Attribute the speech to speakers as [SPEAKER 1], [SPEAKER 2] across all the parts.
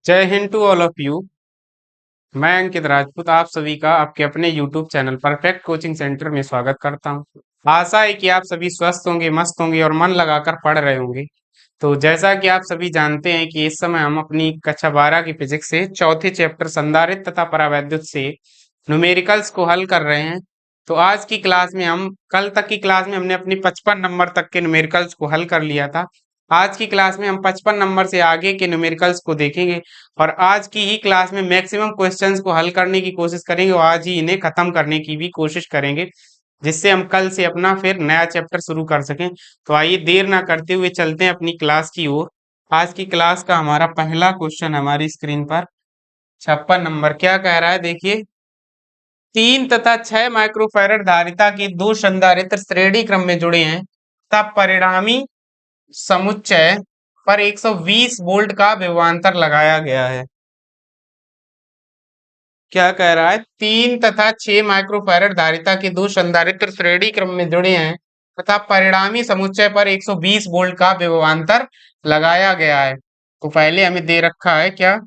[SPEAKER 1] जय Hind to all of you. मैं अंकित राजपूत आप सभी का आपके अपने YouTube channel perfect coaching centre में स्वागत करता हूं। आशा है कि आप सभी स्वस्थ होंगे, मस्त होंगे और मन लगाकर पढ़ रहे होंगे। तो जैसा कि आप सभी जानते हैं कि इस समय हम अपनी कक्षा 12 की फिजिक्स से चौथे चैप्टर संधारित्र तथा परावैद्युत से न्यूमेरिकल्स को हल कर रहे हैं। तो आज की क्लास में हम कल तक की क्लास में हमने अपनी 55 नंबर तक के न्यूमेरिकल्स को हल कर लिया था। आज की क्लास में हम 55 नंबर से आगे के न्यूमेरिकल्स को देखेंगे और आज की ही क्लास में मैक्सिमम क्वेश्चंस को हल करने की कोशिश करेंगे और आज ही इन्हें खत्म करने की भी कोशिश करेंगे, जिससे हम कल से अपना फिर नया चैप्टर शुरू कर सकें। तो आइए देर ना करते हुए चलते हैं अपनी क्लास की ओर। आज की क्लास का हमारा पहला क्वेश्चन हमारी स्क्रीन पर 56 नंबर क्या कह रहा है, देखिए। 3 तथा 6 माइक्रोफैरड धारिता की दो संधारित्र श्रेणी क्रम में जुड़े हैं तब परिणामी समुच्चय पर 120 वोल्ट का विभवांतर लगाया गया है। क्या कह रहा है, 3 तथा 6 माइक्रोफैरड धारिता के दो संधारित्र श्रेणी क्रम में जुड़े हैं तथा परिणामी समुच्चय पर 120 वोल्ट का विभवांतर लगाया गया है। तो पहले हमें दे रखा है क्या,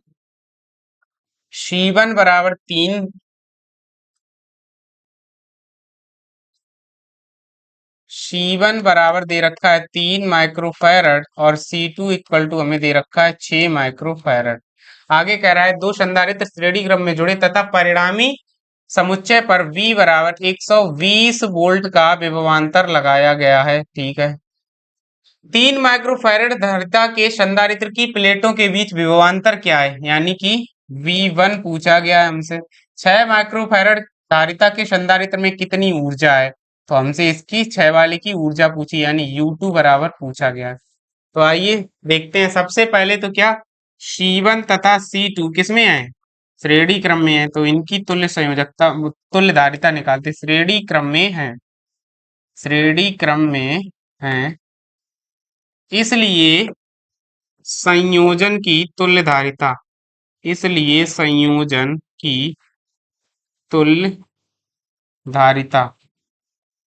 [SPEAKER 1] C1 बराबर 3, C1 बराबर दे रखा है 3 माइक्रोफैरड और C2 इक्वल टू हमें दे रखा है 6 माइक्रोफैरड। आगे कह रहा है दो संधारित्र श्रेणी क्रम में जुड़े तथा परिणामी समुच्चय पर V बराबर 120 वोल्ट का विभवांतर लगाया गया है। ठीक है। 3 माइक्रोफैरड धारिता के संधारित्र की प्लेटों के बीच विभवांतर क्या है, यानी कि V1 पूछा गया है हमसे। 6 माइक्रोफैरड धारिता के संधारित्र में कितनी ऊर्जा है, तो हमसे इसकी 6 वाले की ऊर्जा पूछी, यानी U2 बराबर पूछा गया है। तो आइए देखते हैं। सबसे पहले तो क्या, C1 तथा C2 किसमें है, श्रेणी क्रम में है, तो इनकी तुल्य संयोजकता तुल्य धारिता निकालते। श्रेणी क्रम में है, श्रेणी क्रम में है, इसलिए संयोजन की तुल्य धारिता, इसलिए संयोजन की तुल्य धारिता,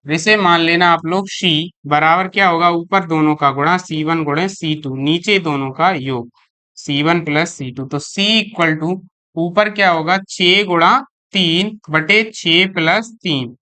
[SPEAKER 1] इसे मान लेना आप लोग C बराबर क्या होगा, ऊपर दोनों का गुणा C1 गुणे C2, नीचे दोनों का योग C1 प्लस C2। तो C इक्वल टू ऊपर क्या होगा, 6 गुणा 3 बटे 6 प्लस 3।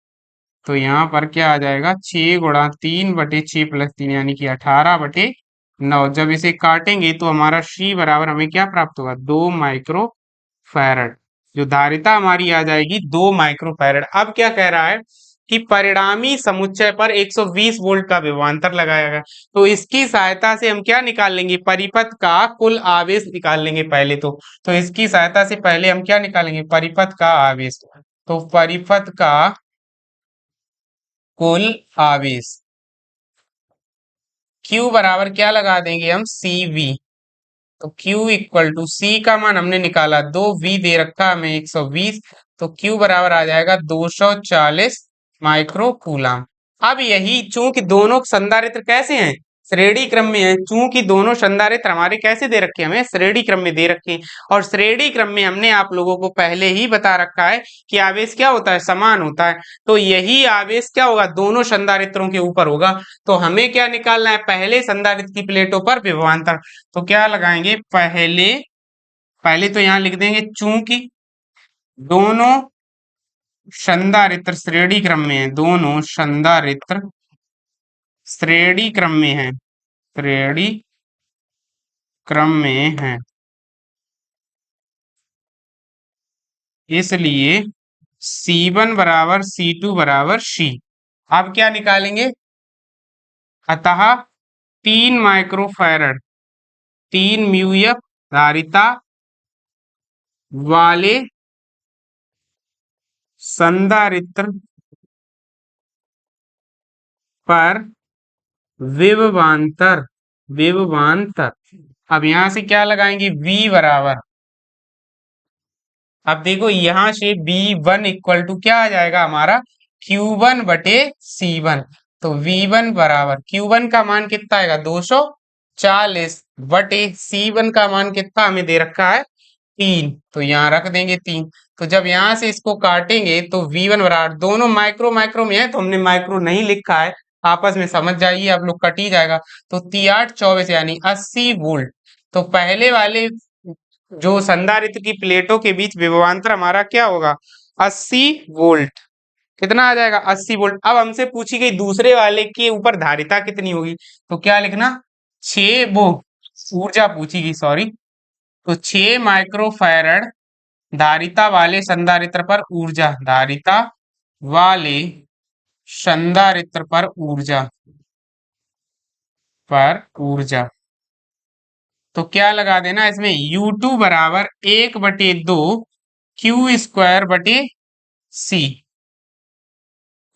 [SPEAKER 1] तो यहाँ पर क्या आ जाएगा, 6 गुणा 3 बटे 6 प्लस 3 यानी कि 18 बटे 9। जब इसे काटेंगे तो हमारा C बराबर हमें क्या प्राप्त होगा, 2 माइक्रोफैरड। जो धारिता हमारी आ जाएगी 2 माइक्रोफैरड। अब क्या कह रहा है कि परिणामी समुच्चय पर 120 वोल्ट का विभवांतर लगाया गया। तो इसकी सहायता से हम क्या निकाल लेंगे, परिपथ का कुल आवेश निकाल लेंगे पहले तो इसकी सहायता से पहले हम क्या निकालेंगे, परिपथ का आवेश। तो परिपथ का कुल आवेश Q बराबर क्या लगा देंगे हम, CV। तो Q इक्वल टू C का मान हमने निकाला 2, V दे रखा हमें 120, तो Q बराबर आ जाएगा 240 माइक्रो कूलम। अब यही चूंकि दोनों संधारित्र कैसे हैं, श्रेणी क्रम में है, चूंकि दोनों संधारित्र हमारे कैसे दे रखे हैं, हमें श्रेणी क्रम में दे रखे हैं। और श्रेणी क्रम में हमने आप लोगों को पहले ही बता रखा है कि आवेश क्या होता है, समान होता है। तो यही आवेश क्या होगा, दोनों संधारित्रों के ऊपर होगा। तो हमें क्या निकालना है, पहले संधारित्र की प्लेटों पर विभवांतर। तो क्या लगाएंगे, पहले पहले तो यहां लिख देंगे चूंकि दोनों संधारित्र श्रेणी क्रम में है, दोनों संधारित्र श्रेणी क्रम में है, श्रेणी क्रम में है, इसलिए C1 बराबर C2 बराबर C। अब क्या निकालेंगे, अतः 3 माइक्रोफैरड 3 म्यूएफ धारिता वाले संधारित्र पर विभवांतर, विभवांतर। अब यहां से क्या लगाएंगे, V बराबर, अब देखो यहां से V1 इक्वल टू क्या आ जाएगा हमारा, Q1 बटे C1। तो V1 बराबर Q1 का मान कितना आएगा, 240 बटे C1 का मान कितना हमें दे रखा है 3, तो यहाँ रख देंगे 3। तो जब यहाँ से इसको काटेंगे तो V1 बराबर, दोनों माइक्रो माइक्रो में है तो हमने माइक्रो नहीं लिखा है, आपस में समझ जाइए, आप लोग कट ही जाएगा। तो 3 8 24 यानी 80 वोल्ट। तो पहले वाले जो संधारित्र की प्लेटों के बीच विभवांतर हमारा क्या होगा, 80 वोल्ट। कितना आ जाएगा, 80 वोल्ट। अब हमसे पूछी गई दूसरे वाले के ऊपर धारिता कितनी होगी, तो क्या लिखना, 6 वो ऊर्जा पूछी गई, सॉरी, तो 6 माइक्रोफैरड धारिता वाले संधारित्र पर ऊर्जा, धारिता वाले संधारित्र पर ऊर्जा, तो क्या लगा देना इसमें, U2 बराबर 1/2 Q² बटे C।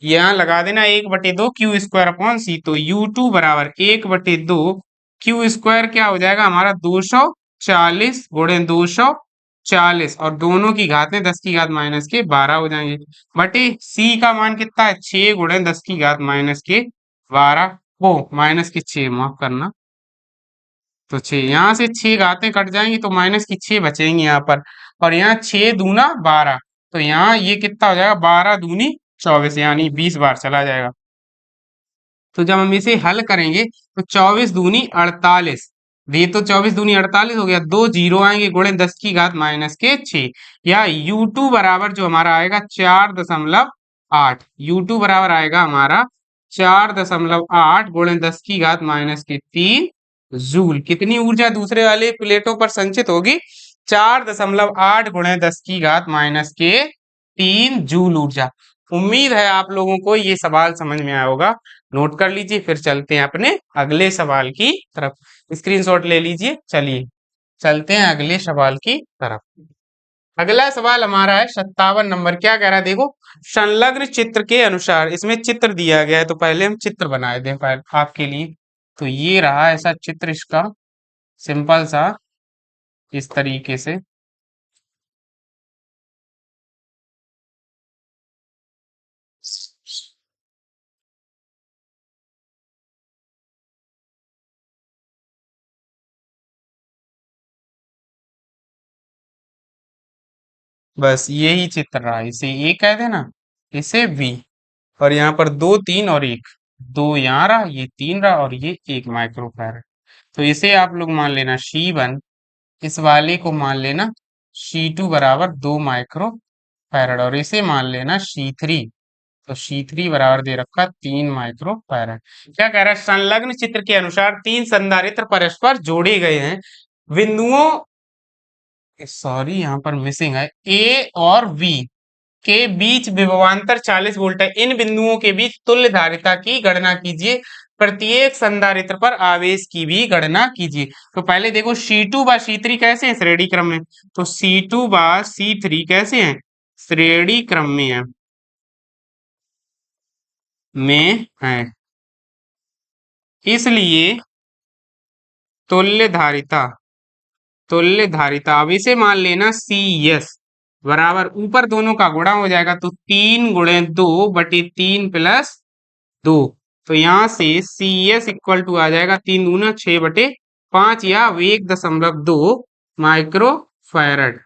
[SPEAKER 1] यहाँ लगा देना 1/2 Q² अपॉन C। तो U2 बराबर 1/2 Q² क्या हो जाएगा हमारा, 240 × 240, और दोनों की घातें 10⁻⁻12 हो जाएंगे, बटे C का मान कितना है, 6 × 10⁻⁻12, वो -6 माफ करना, तो 6 यहाँ से 6 घातें कट जाएंगी तो -6 बचेंगी यहाँ पर, और यहाँ 6 दूना 12, तो यहाँ ये कितना हो जाएगा, 12 दूनी 24, यानी 20 बार चला जाएगा। तो जब हम इसे हल करेंगे तो 24 दूनी 48, ये तो 24 दूनी 48 हो गया, 2 जीरो आएंगे, गुणे 10⁻⁻6, या U2 बराबर जो हमारा आएगा 4.8, U2 बराबर आएगा हमारा 4.8 गुणे 10⁻⁻3 जूल। कितनी ऊर्जा दूसरे वाले प्लेटों पर संचित होगी, 4.8 गुणे 10⁻⁻3 जूल ऊर्जा। उम्मीद है आप लोगों को ये सवाल समझ में आया होगा। नोट कर लीजिए, फिर चलते हैं अपने अगले सवाल की तरफ। स्क्रीनशॉट ले लीजिए, चलिए चलते हैं अगले सवाल की तरफ। अगला सवाल हमारा है 57 नंबर। क्या कह रहा है, देखो, संलग्न चित्र के अनुसार, इसमें चित्र दिया गया है, तो पहले हम चित्र बनाए दें पहले आपके लिए। तो ये रहा ऐसा चित्र इसका, सिंपल सा, इस तरीके से। बस यही चित्र रहा, इसे ए कह देना, इसे बी, और यहाँ पर 2 3 और 1, 2 यहाँ रहा, ये 3 रहा, और ये 1 माइक्रोफैरड। तो इसे आप लोग मान लेना C1, इस वाले को मान लेना C2 बराबर 2 माइक्रोफैरड, और इसे मान लेना C3, तो C3 बराबर दे रखा 3 माइक्रोफैरड। क्या कह रहा है, संलग्न चित्र के अनुसार 3 संधारित्र परस्पर जोड़े गए हैं, बिंदुओं, सॉरी यहाँ पर मिसिंग है, ए और बी के बीच विभवांतर 40 वोल्ट है। इन बिंदुओं के बीच तुल्य धारिता की गणना कीजिए, प्रत्येक संधारित्र पर आवेश की भी गणना कीजिए। तो पहले देखो C2 बा C3 कैसे हैं, श्रेणी क्रम में, तो C2 बा C3 कैसे हैं, श्रेणी क्रम में है, इसलिए तुल्य धारिता, अब इसे मान लेना CS बराबर, ऊपर दोनों का गुणा हो जाएगा, तो 3 × 2/3 + 2, तो यहाँ से CS इक्वल टू आ जाएगा 3 दूना 6/5, या 1.2 माइक्रोफैरड।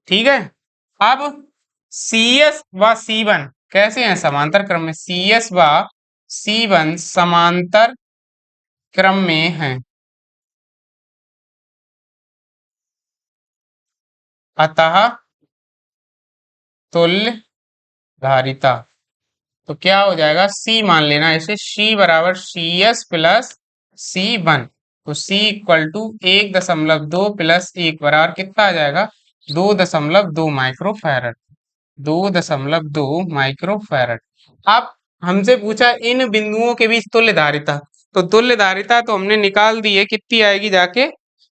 [SPEAKER 1] ठीक है। अब CS व C1 कैसे हैं, समांतर क्रम में, CS व C1 समांतर क्रम में है, अतः तुल्य धारिता, तो क्या हो जाएगा, C मान लेना इसे, C बराबर CS + C1, तो C इक्वल टू 1.2 + 1 बराबर कितना आ जाएगा, 2.2 माइक्रोफैरड, 2.2 माइक्रोफैरड। अब हमसे पूछा इन बिंदुओं के बीच तुल्य धारिता, तो तुल्य धारिता तो हमने निकाल दी है, कितनी आएगी जाके,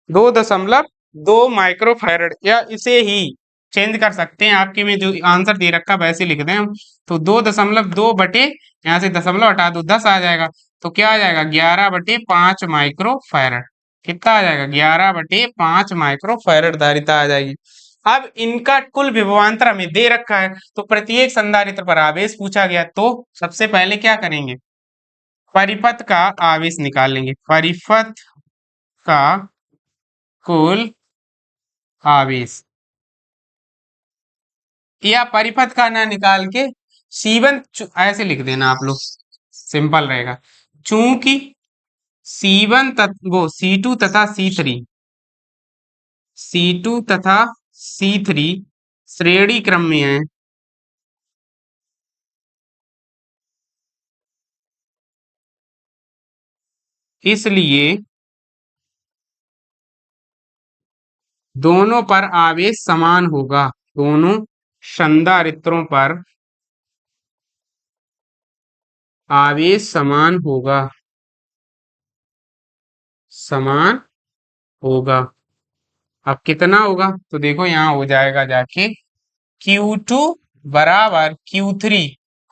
[SPEAKER 1] 2.2 माइक्रोफैरड, या इसे ही चेंज कर सकते हैं, आपके में जो आंसर दे रखा वैसे लिख दें हम, तो 2.2 बटे, यहाँ से दशमलव हटा दो, 10 आ जाएगा, तो क्या आ जाएगा, 11/5 माइक्रोफैरड। कितना आ जाएगा, 11/5 माइक्रोफैरड धारिता आ जाएगी। अब इनका कुल विभवांतर हमें दे रखा है, तो प्रत्येक संधारित्र पर आवेश पूछा गया, तो सबसे पहले क्या करेंगे, परिपथ का आवेश निकाल लेंगे, परिपथ का कुल आवेश, या परिपथ का ना निकाल के C1 ऐसे लिख देना आप लोग, सिंपल रहेगा, चूंकि C1 वो C2 तथा C3 C2 तथा C3 श्रेणी क्रम में है, इसलिए दोनों पर आवेश समान होगा। दोनों संधारित्रों पर आवेश समान होगा, समान होगा। अब कितना होगा तो देखो यहाँ हो जाएगा जाके Q2 बराबर Q3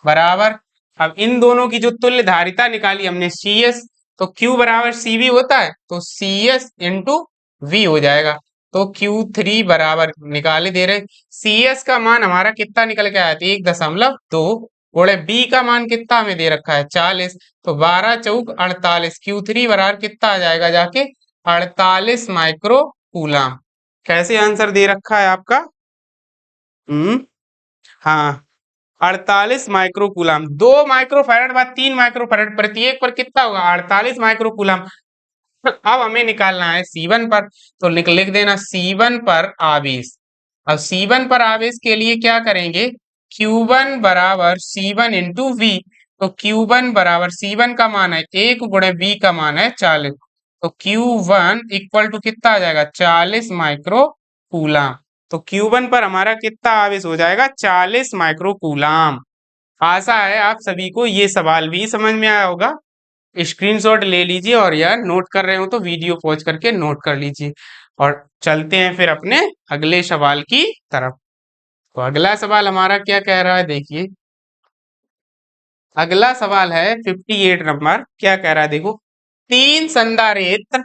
[SPEAKER 1] बराबर, अब इन दोनों की जो तुल्य धारिता निकाली हमने CS, तो Q बराबर CV होता है, तो CS इंटू V हो जाएगा। तो Q3 बराबर निकाले दे रहे, CS का मान हमारा कितना निकल के आया था 1.2 गुणे B का मान कितना हमें दे रखा है 40, तो 12 चौक 48, Q3 बराबर कितना आ जाएगा जाके 48 माइक्रो कूलम। कैसे आंसर दे रखा है आपका? हाँ, 48 माइक्रो कूलम। 2 माइक्रो फैरड बाद 3 माइक्रो फैरड, प्रत्येक पर कितना होगा 48 माइक्रो कूलम। अब हमें निकालना है C1 पर, तो लिख देना C1 पर आवेश। अब C1 पर आवेश के लिए क्या करेंगे, Q1 बराबर C1 इंटू V, तो Q1 बराबर C1 का मान है 1 गुणे V का मान है 40, तो Q1 इक्वल टू कितना आ जाएगा 40 माइक्रो कूलम। तो Q1 पर हमारा कितना आवेश हो जाएगा 40 माइक्रो कूलम। आशा है आप सभी को ये सवाल भी समझ में आया होगा। स्क्रीनशॉट ले लीजिए और यार नोट कर रहे हो तो वीडियो पॉज करके नोट कर लीजिए, और चलते हैं फिर अपने अगले सवाल की तरफ। तो अगला सवाल हमारा क्या कह रहा है देखिए, अगला सवाल है 58 नंबर। क्या कह रहा है देखो, तीन संधारित्र,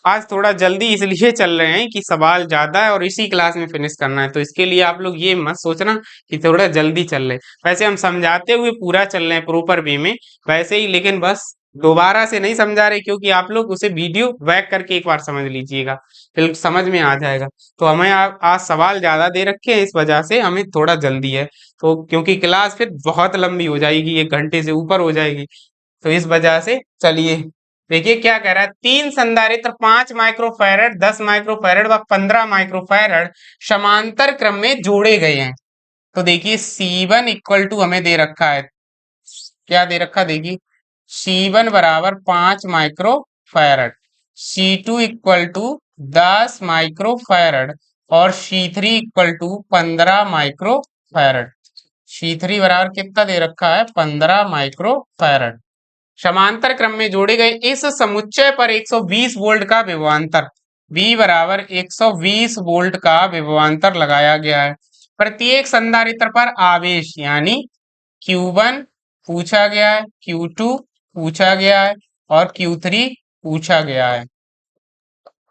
[SPEAKER 1] आज थोड़ा जल्दी इसलिए चल रहे हैं कि सवाल ज्यादा है और इसी क्लास में फिनिश करना है, तो इसके लिए आप लोग ये मत सोचना कि थोड़ा जल्दी चल रहे, वैसे हम समझाते हुए पूरा चल रहे हैं प्रॉपर वे में वैसे ही, लेकिन बस दोबारा से नहीं समझा रहे क्योंकि आप लोग उसे वीडियो बैक करके एक बार समझ लीजिएगा, फिर समझ में आ जाएगा। तो हमें आज सवाल ज्यादा दे रखे हैं, इस वजह से हमें थोड़ा जल्दी है, तो क्योंकि क्लास फिर बहुत लंबी हो जाएगी, 1 घंटे से ऊपर हो जाएगी, तो इस वजह से चलिए देखिए क्या कह रहा है। तीन संधारित्र 5 माइक्रोफैरड, 10 माइक्रोफैरड व 15 माइक्रोफैरड समांतर क्रम में जोड़े गए हैं। तो देखिए C1 इक्वल टू हमें दे रखा है, क्या दे रखा देखिए, C1 बराबर 5 microfarad, C2 equal to 10 microfarad और C3 equal to 15 microfarad. C3 बराबर कितना दे रखा है 15 माइक्रोफैरड। समांतर क्रम में जोड़े गए इस समुच्चय पर 120 वोल्ट का विभवांतर V बराबर 120 वोल्ट का विभवांतर लगाया गया है। प्रत्येक संधारित्र पर आवेश यानी Q1 पूछा गया है, Q2 पूछा गया है और Q3 पूछा गया है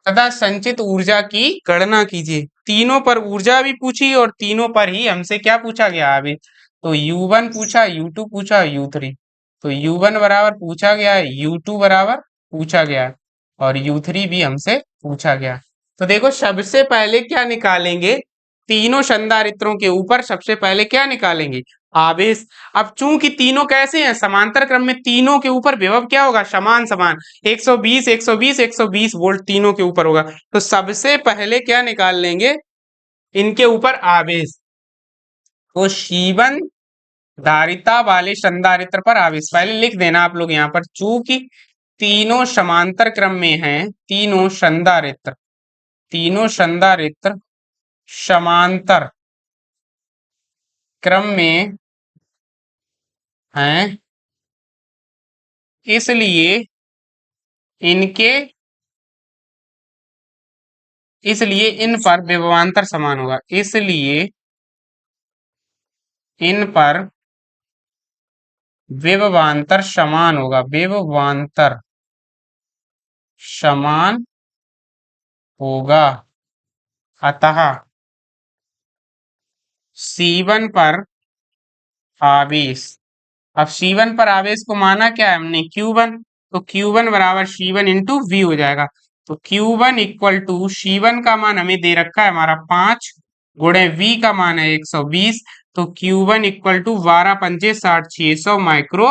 [SPEAKER 1] तथा संचित ऊर्जा की गणना कीजिए। तीनों पर ऊर्जा भी पूछी और तीनों पर ही हमसे क्या पूछा गया आवेश, तो U1 पूछा, U2 पूछा, U3, तो U1 बराबर पूछा गया है, U2 बराबर पूछा गया है और U3 भी हमसे पूछा गया। तो देखो सबसे पहले क्या निकालेंगे, तीनों संधारित्रों के ऊपर सबसे पहले क्या निकालेंगे आवेश। अब चूंकि तीनों कैसे हैं समांतर क्रम में, तीनों के ऊपर विभव क्या होगा समान समान, 120 120 120 वोल्ट तीनों के ऊपर होगा, तो सबसे पहले क्या निकाल लेंगे इनके ऊपर आवेश। तो C1 धारिता वाले संधारित्र पर आवेश पहले लिख देना आप लोग यहाँ पर, चूंकि तीनों समांतर क्रम में हैं, तीनों संधारित्र समांतर क्रम में हैं, इसलिए इनके इसलिए इन पर विभवांतर समान होगा, इसलिए इन पर विभवांतर समान होगा, विभवांतर समान होगा। अतः C1 पर आवेश, अब C1 पर आवेश को माना क्या है हमने Q1, तो Q1 बराबर C1 इंटू V हो जाएगा। तो Q1 इक्वल टू C1 का मान हमें दे रखा है हमारा 5 गुणे V का मान है 120, तो Q1 इक्वल टू 12 पंचे 60 600 माइक्रो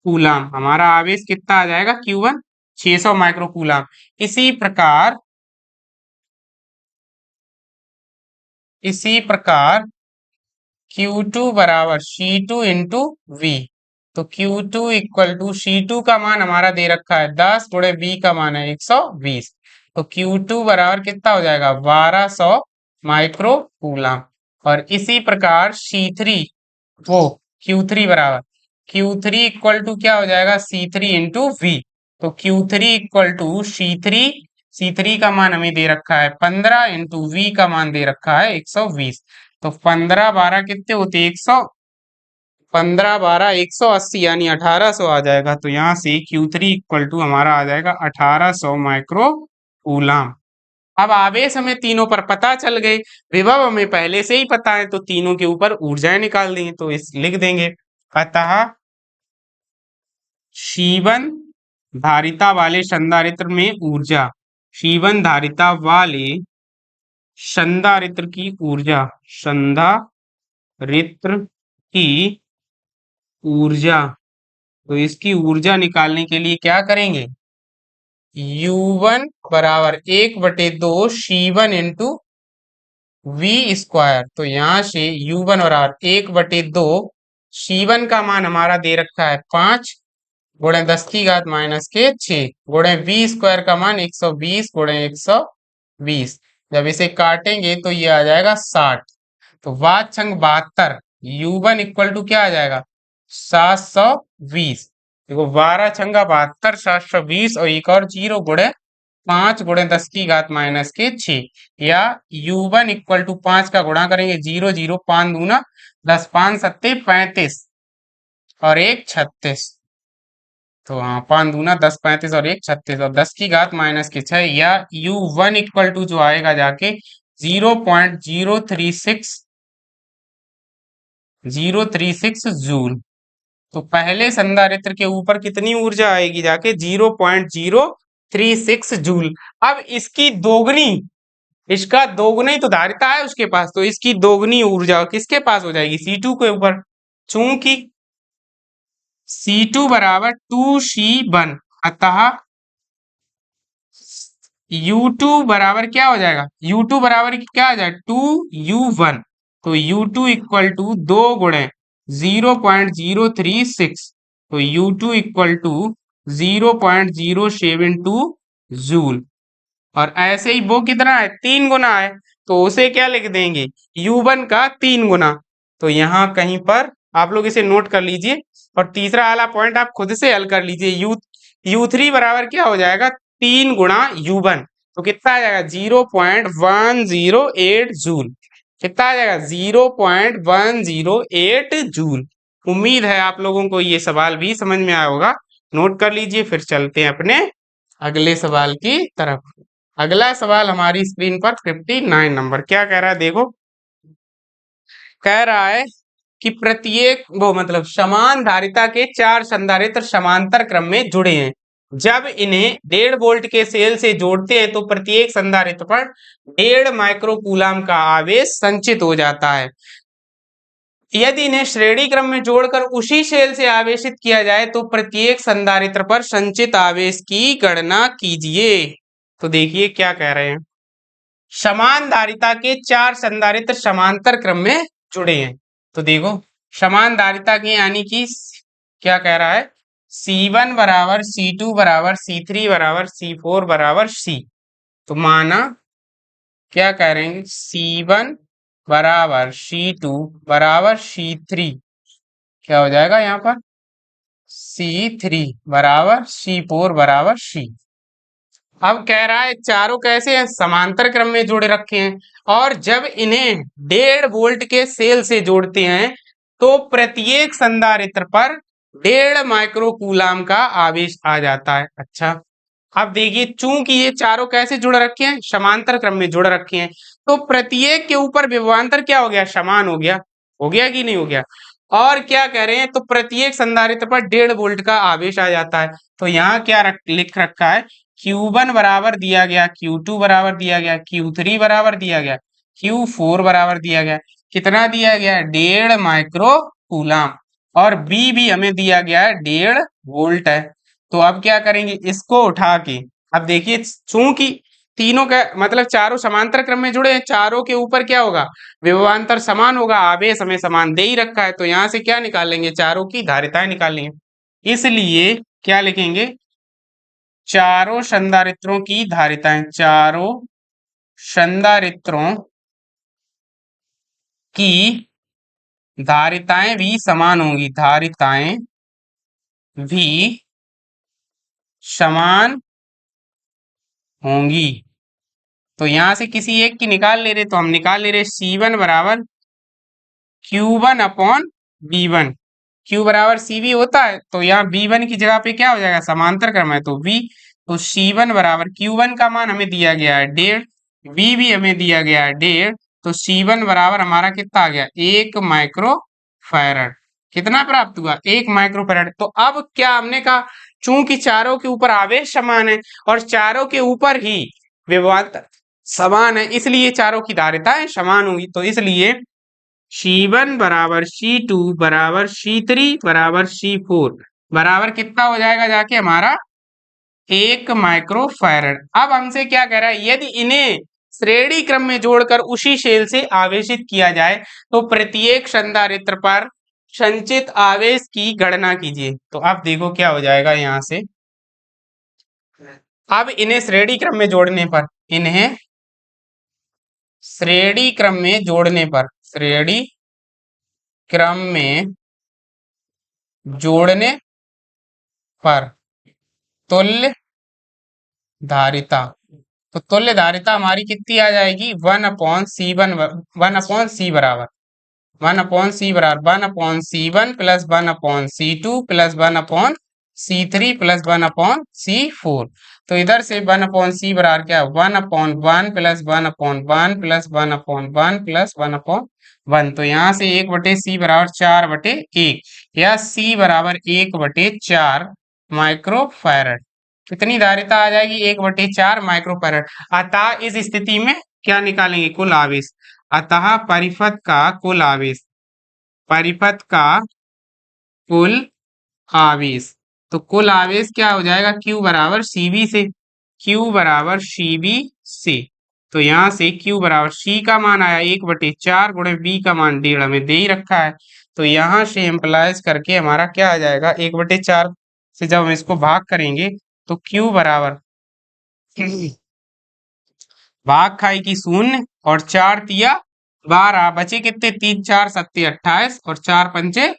[SPEAKER 1] कूलम। हमारा आवेश कितना आ जाएगा Q1 600 माइक्रो कूलम। इसी प्रकार इसी प्रकार Q2 बराबर C2 इंटू V। तो Q2 इक्वल टू C2 का मान हमारा दे रखा है 10 गुणे V का मान है 120। तो Q2 बराबर कितना हो जाएगा 1200 माइक्रो कूलम। और इसी प्रकार C3 वो Q3 बराबर Q3 इक्वल टू क्या हो जाएगा C3 इंटू V। तो Q3 इक्वल टू C3 का मान हमें दे रखा है 15 इंटू V का मान दे रखा है 120। तो 15 12 कितने होते 100, 15 12 180 यानी 1800 आ जाएगा। तो यहाँ से Q3 इक्वल टू हमारा आ जाएगा 1800 माइक्रो कूलम। अब आवेश हमें तीनों पर पता चल गए, विभव हमें पहले से ही पता है, तो तीनों के ऊपर ऊर्जाएं निकाल देंगे। तो इस लिख देंगे, अतः शीवन धारिता वाले संधारित्र में ऊर्जा, शीवन धारिता वाले संधारित्र की ऊर्जा, संधारित्र की ऊर्जा, तो इसकी ऊर्जा निकालने के लिए क्या करेंगे, U1 बराबर 1/2 C1 इंटू V स्क्वायर। तो यहाँ से U1 बराबर 1/2 C1 का मान हमारा दे रखा है 5 गुणे 10 की घात माइनस के 6 गुणे V स्क्वायर का मान 120 गुणे 120। जब इसे काटेंगे तो ये आ जाएगा 60। तो वात छंग 72, U1 इक्वल टू क्या आ जाएगा 720। देखो 12 छंगा 72 720 और एक और 0 गुणे 5 गुणे 10 की घात माइनस के 6, या U1 इक्वल टू 5 का गुणा करेंगे 0 0 5 दूना 10 5 सत्ते 35 और 1 36। तो हाँ 5 दूना 10 35 और 1 36 और 10 की घात माइनस के 6, या U1 इक्वल टू जो आएगा जाके 0.036 जूल। तो पहले संधारित्र के ऊपर कितनी ऊर्जा आएगी जाके 0.036 जूल। अब इसकी दोगुनी, इसका दोगुना ही तो धारिता है उसके पास, तो इसकी दोगुनी ऊर्जा किसके पास हो जाएगी C2 के ऊपर। चूंकि C2 बराबर 2C1, अतः U2 बराबर क्या हो जाएगा, U2 बराबर क्या आ जाएगा 2U1। तो U2 इक्वल टू 2 गुणे 0.036, तो U2 इक्वल टू 0.072 जूल। और ऐसे ही वो कितना है 3 गुना है, तो उसे क्या लिख देंगे U1 का 3 गुना। तो यहाँ कहीं पर आप लोग इसे नोट कर लीजिए, और तीसरा वाला पॉइंट आप खुद से हल कर लीजिए। U3 बराबर क्या हो जाएगा 3 गुणा U1, तो कितना आ जाएगा 0.108 जूल। कितना आ जाएगा 0.108 जूल। उम्मीद है आप लोगों को ये सवाल भी समझ में आया होगा। नोट कर लीजिए, फिर चलते हैं अपने अगले सवाल की तरफ। अगला सवाल हमारी स्क्रीन पर 59 नंबर क्या कह रहा है, देखो कह रहा है कि प्रत्येक वो मतलब समान धारिता के 4 संधारित्र समांतर क्रम में जुड़े हैं। जब इन्हें 1.5 वोल्ट के सेल से जोड़ते हैं तो प्रत्येक संधारित्र पर 1.5 माइक्रो कूलम का आवेश संचित हो जाता है। यदि इन्हें श्रेणी क्रम में जोड़कर उसी सेल से आवेशित किया जाए तो प्रत्येक संधारित्र पर संचित आवेश की गणना कीजिए। तो देखिए क्या कह रहे हैं, समान धारिता के 4 संधारित्र समांतर क्रम में जुड़े हैं। तो देखो समान धारिता के यानी कि क्या कह रहा है C1 बराबर C2 बराबर C3 बराबर C4 बराबर C। तो माना क्या कह रहे हैं C1 बराबर C2 बराबर C3, क्या हो जाएगा यहाँ पर C3 बराबर C4 बराबर C। अब कह रहा है चारों कैसे हैं समांतर क्रम में जोड़े रखे हैं, और जब इन्हें 1.5 वोल्ट के सेल से जोड़ते हैं तो प्रत्येक संधारित्र पर 1.5 माइक्रो कूलम का आवेश आ जाता है। अच्छा अब देखिए चूंकि ये चारों कैसे जुड़ रखे हैं समांतर क्रम में जुड़ रखे हैं, तो प्रत्येक के ऊपर विभवांतर क्या हो गया समान हो गया कि नहीं हो गया। और क्या कह रहे हैं तो प्रत्येक संधारित्र पर 1.5 वोल्ट का आवेश आ जाता है। तो यहाँ क्या लिख रखा है Q1 बराबर दिया गया, Q2 बराबर दिया गया, Q3 बराबर दिया गया, Q4 बराबर दिया गया, कितना दिया गया 1.5 माइक्रो कूलम, और B भी हमें दिया गया है 1.5 वोल्ट है। तो अब क्या करेंगे इसको उठा के, अब देखिए चूंकि तीनों का मतलब चारों समांतर क्रम में जुड़े हैं, चारों के ऊपर क्या होगा, विभवांतर समान होगा, आवेश हमें समान दे ही रखा है, तो यहां से क्या निकाल लेंगे, चारों की धारिताएं निकाल लेंगे। इसलिए क्या लिखेंगे, चारों संधारित्रों की धारिताएं, चारों संधारित्रों की धारिताएं भी समान होंगी, धारिताएं भी समान होंगी। तो यहां से किसी एक की निकाल ले रहे, तो हम निकाल ले रहे C1 बराबर Q1 अपॉन B1। Q बराबर CV होता है, तो यहाँ B1 की जगह पे क्या हो जाएगा, समांतर क्रम है तो V, तो C1 बराबर Q1 का मान हमें दिया गया है 1.5, V भी हमें दिया गया है 1.5, तो C1 बराबर हमारा कितना आ गया, 1 माइक्रो फैरड। कितना प्राप्त हुआ, 1 माइक्रो फैरड। तो अब क्या हमने कहा, चूंकि चारों के ऊपर आवेश समान है और चारों के ऊपर ही विभवांतर समान है, इसलिए चारों की धारिताएं समान होंगी। तो इसलिए C1 बराबर C2 बराबर C3 बराबर C4 बराबर कितना हो जाएगा जाके हमारा, 1 माइक्रो फैरड। अब हमसे क्या कह रहा है, यदि इन्हें श्रेणी क्रम में जोड़कर उसी शेल से आवेशित किया जाए तो प्रत्येक संधारित्र पर संचित आवेश की गणना कीजिए। तो अब देखो क्या हो जाएगा यहां से, अब इन्हें श्रेणी क्रम में जोड़ने पर, इन्हें श्रेणी क्रम में जोड़ने पर, श्रेणी क्रम में जोड़ने पर तुल्य धारिता, तो तुल्य धारिता हमारी कितनी आ जाएगी, 1/C1, 1/C बराबर 1/C plus 1/C2 plus 1/C3 plus 1/C4। तो इधर से 1/C बराबर क्या, 1/1 प्लस 1/1 प्लस 1/1 प्लस 1/1। तो यहाँ से 1/C बराबर 4/1 या C बराबर 1/4 माइक्रो फैरड। कितनी धारिता आ जाएगी, 1/4 माइक्रो फैरड। अतः इस स्थिति में क्या निकालेंगे, कुल आवेश। अतः परिपथ का कुल आवेश, परिपथ का कुल आवेश, तो कुल आवेश क्या हो जाएगा, Q बराबर CV से, Q बराबर CV से। तो यहाँ से Q बराबर C का मान आया 1/4 गुणे B का मान 1.5 हमें दे ही रखा है, तो यहाँ से एम्प्लाइज करके हमारा क्या आ जाएगा, 1/4 से जब हम इसको भाग करेंगे तो Q बराबर भाग खाएगी 0 और 4 तिया 12, बचे कितने, 3 4 7 28 और 4 पंचे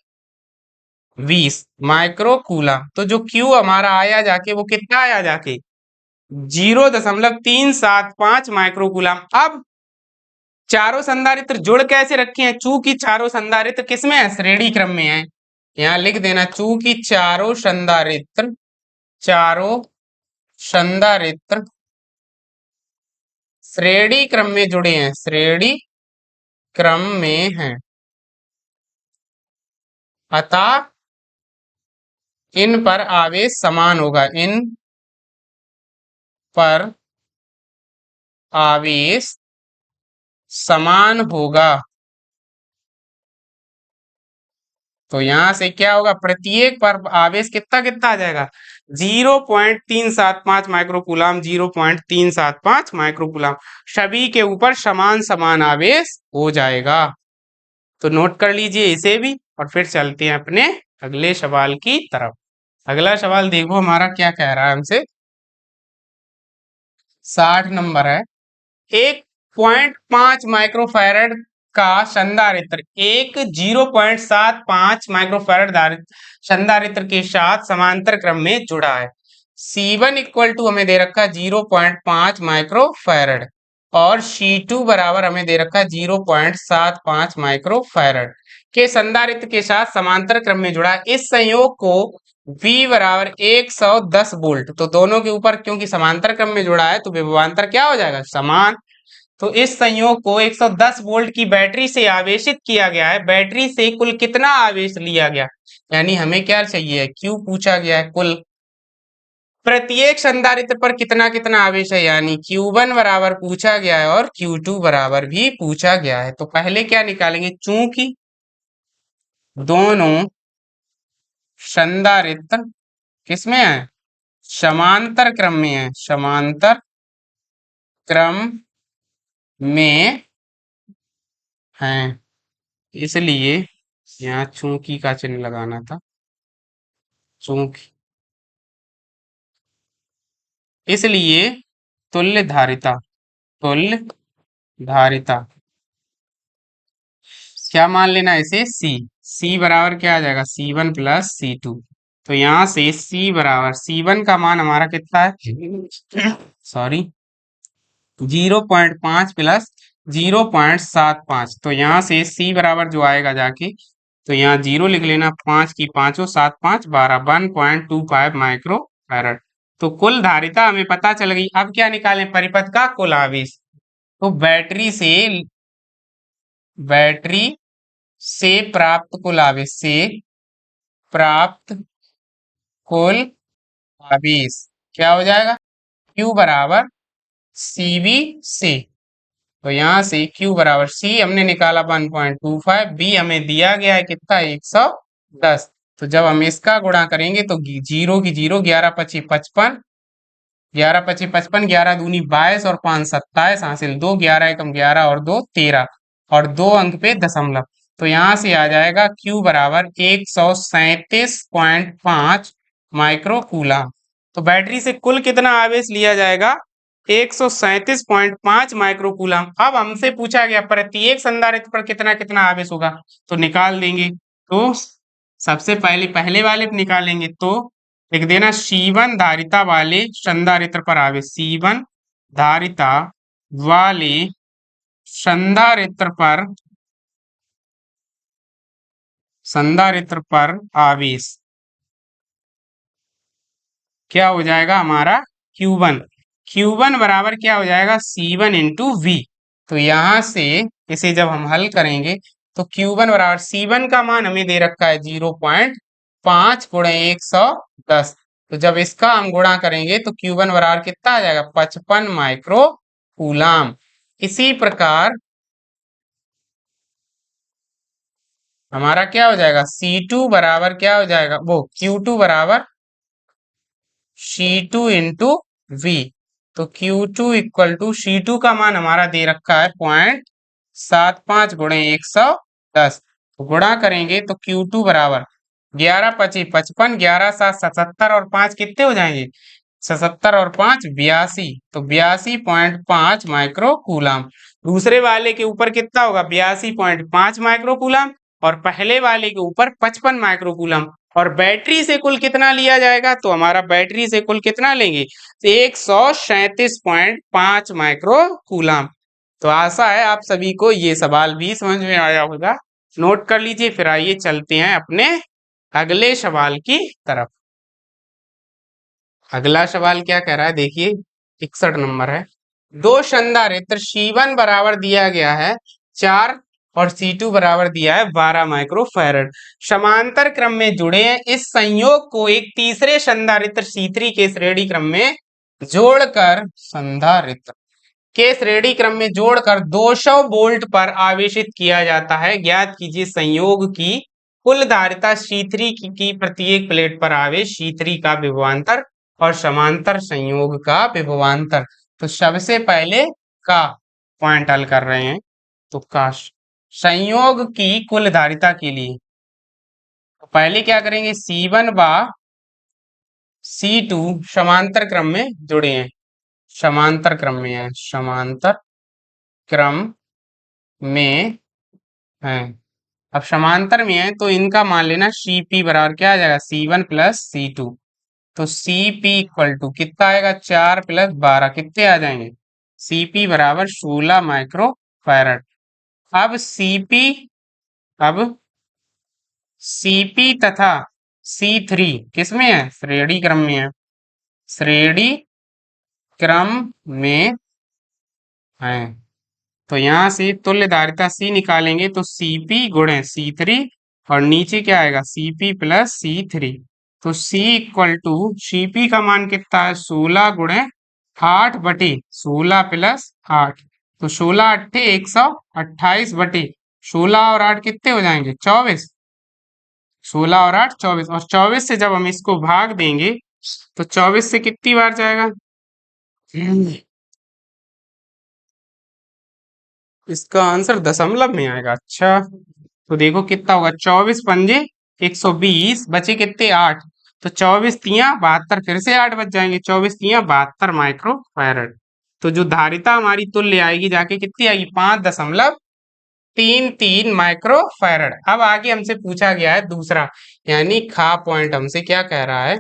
[SPEAKER 1] 20 माइक्रो कूलम। तो जो Q हमारा आया जाके वो कितना आया जाके, 0.375 माइक्रो कूलम। अब चारों संधारित्र जुड़ कैसे रखे हैं, चूंकि चारों संधारित्र किसमें है, श्रेणी क्रम में है। यहाँ लिख देना, चूंकि चारों संधारित्र, चारों संधारित्र श्रेणी क्रम में जुड़े हैं, श्रेणी क्रम में हैं, अतः इन पर आवेश समान होगा, इन पर आवेश समान होगा। तो यहां से क्या होगा, प्रत्येक पर आवेश कितना कितना आ जाएगा, 0.375 माइक्रोकूलम, 0.375 माइक्रोकूलम, सभी के ऊपर समान समान आवेश हो जाएगा। तो नोट कर लीजिए इसे भी, और फिर चलते हैं अपने अगले सवाल की तरफ। अगला सवाल देखो हमारा क्या कह रहा है हमसे, 60 नंबर है। 1.5 माइक्रोफैरड का संधारित्र एक 0.75 माइक्रोफैरड संधारित्र के साथ समांतर क्रम में जुड़ा है। C1 इक्वल टू हमें दे रखा है 0.5 माइक्रोफैरड और C2 बराबर हमें दे रखा है 0.75 माइक्रोफैरड के संधारित्र के साथ समांतर क्रम में जुड़ा है। इस संयोग को V बराबर 110 वोल्ट, तो दोनों के ऊपर क्योंकि समांतर क्रम में जुड़ा है तो विभवांतर क्या हो जाएगा, समान। तो इस संयोग को 110 वोल्ट की बैटरी से आवेशित किया गया है। बैटरी से कुल कितना आवेश लिया गया, यानी हमें क्या चाहिए, Q पूछा गया है, कुल प्रत्येक संधारित्र पर कितना कितना आवेश है, यानी Q1 बराबर पूछा गया है और Q2 बराबर भी पूछा गया है। तो पहले क्या निकालेंगे, चूंकि दोनों संधारित्र किसमें है, समांतर क्रम में है, समांतर क्रम में हैं, इसलिए यहाँ चूंकि का चिन्ह लगाना था, चूंकि, इसलिए तुल्य धारिता, तुल्य धारिता क्या मान लेना है इसे, सी बराबर क्या आ जाएगा, C1 प्लस C2। तो यहाँ से C बराबर C1 का मान हमारा कितना है, सॉरी 0.5 प्लस 0.75। तो यहाँ से C बराबर जो आएगा जाके, तो यहाँ 0 लिख लेना, 5 की पांचों, 7 5 12, 1.25 माइक्रो फैरड। तो कुल धारिता हमें पता चल गई। अब क्या निकालें, परिपथ का कुल आवेश। तो बैटरी से प्राप्त कुल आवेश, से प्राप्त कुल आवेश क्या हो जाएगा, Q बराबर CV से। तो यहाँ से Q बराबर C हमने निकाला 1.25, B हमें दिया गया है कितना, 110। तो जब हम इसका गुणा करेंगे तो 0 की 0, 11 पची 55, 11 पची 55, 11 दूनी 22 और 5 27, हासिल 2, 11 एकम 11 और 2 13, और 2 अंक पे दशमलव। तो यहाँ से आ जाएगा Q बराबर 137.5 माइक्रो कूलम। तो बैटरी से कुल कितना आवेश लिया जाएगा, 137.5 माइक्रो कूलम। अब हमसे पूछा गया प्रत्येक संधारित्र पर कितना कितना आवेश होगा, तो निकाल देंगे। तो सबसे पहले पहले वाले पे निकालेंगे, तो लिख देना C1 धारिता वाले संधारित्र पर आवेश, C1 धारिता वाले संधारित्र पर, संधारित्र पर आवेश क्या हो जाएगा हमारा, Q1। Q1 बराबर क्या हो जाएगा, C1 इंटू V। तो यहां से इसे जब हम हल करेंगे तो Q1 बराबर, C1 का मान हमें दे रखा है 0.5 गुणे 110। तो जब इसका हम गुणा करेंगे तो Q1 बराबर कितना आ जाएगा, 55 माइक्रो कूलम। इसी प्रकार हमारा क्या हो जाएगा, C2 बराबर क्या हो जाएगा, वो Q2 बराबर C2 इंटू V। तो Q2 इक्वल टू, C2 का मान हमारा दे रखा है 0.75 गुणे 110। तो गुणा करेंगे तो Q2 बराबर 11 पची 55, 11 7 77 और 5 कितने हो जाएंगे, 77 और 5 82। तो 82.5 माइक्रो कूलम। दूसरे वाले के ऊपर कितना होगा, 82.5 माइक्रो कूलम, और पहले वाले के ऊपर 55 माइक्रो कूलम। और बैटरी से कुल कितना लिया जाएगा, तो हमारा बैटरी से कुल कितना लेंगे, 137.5 माइक्रो कूलम। तो आशा है आप सभी को ये सवाल भी समझ में आया होगा। नोट कर लीजिए। फिर आइए चलते हैं अपने अगले सवाल की तरफ। अगला सवाल क्या कह रहा है, देखिए 61 नंबर है। दो संधारित्र C1 बराबर दिया गया है 4 और C2 बराबर दिया है 12 माइक्रो फैरड, समांतर क्रम में जुड़े हैं। इस संयोग को एक तीसरे संधारित्र C3 के श्रेणी क्रम में जोड़कर, संधारित्र के श्रेणी क्रम में जोड़कर 200 वोल्ट पर आवेशित किया जाता है। ज्ञात कीजिए संयोग की कुल धारिता C3 की प्रत्येक प्लेट पर आवेश C3 का विभवांतर और समांतर संयोग का विभवांतर। तो सबसे पहले का पॉइंट हल कर रहे हैं। तो का संयोग की कुल धारिता के लिए तो पहले क्या करेंगे, C1 बा C2 समांतर क्रम में जुड़े हैं, समांतर क्रम में है, समांतर क्रम में है। अब समांतर में है तो इनका मान लेना Cp बराबर क्या आ जाएगा, C1 प्लस C2। तो Cp इक्वल टू कितना आएगा, 4 प्लस 12 कितने आ जाएंगे, Cp बराबर 16 माइक्रो फैरड। अब अब Cp तथा C3 किसमें है, श्रेणी क्रम में है, श्रेणी क्रम में है। तो यहां से तुल्य धारिता C निकालेंगे तो Cp गुणे C3, और नीचे क्या आएगा, Cp प्लस C3। तो C इक्वल टू, Cp का मान कितना है, 16 गुणे 8 बटे 16 प्लस 8। तो 16 अट्ठे 128 बटे 16 और 8 कितने हो जाएंगे, 24। 16 और 8 24, और 24 से जब हम इसको भाग देंगे तो 24 से कितनी बार जाएगा, इसका आंसर दशमलव में आएगा। अच्छा, तो देखो कितना होगा, 24 पंजे 120, बचे कितने, 8। तो 24 तियां 72, फिर से 8 बच जाएंगे, 24 तियां 72 माइक्रो फैरड। तो जो धारिता हमारी तुल्य आएगी जाके कितनी आएगी, 5.33 माइक्रो फैरड। अब आगे हमसे पूछा गया है दूसरा, यानी खा पॉइंट हमसे क्या कह रहा है,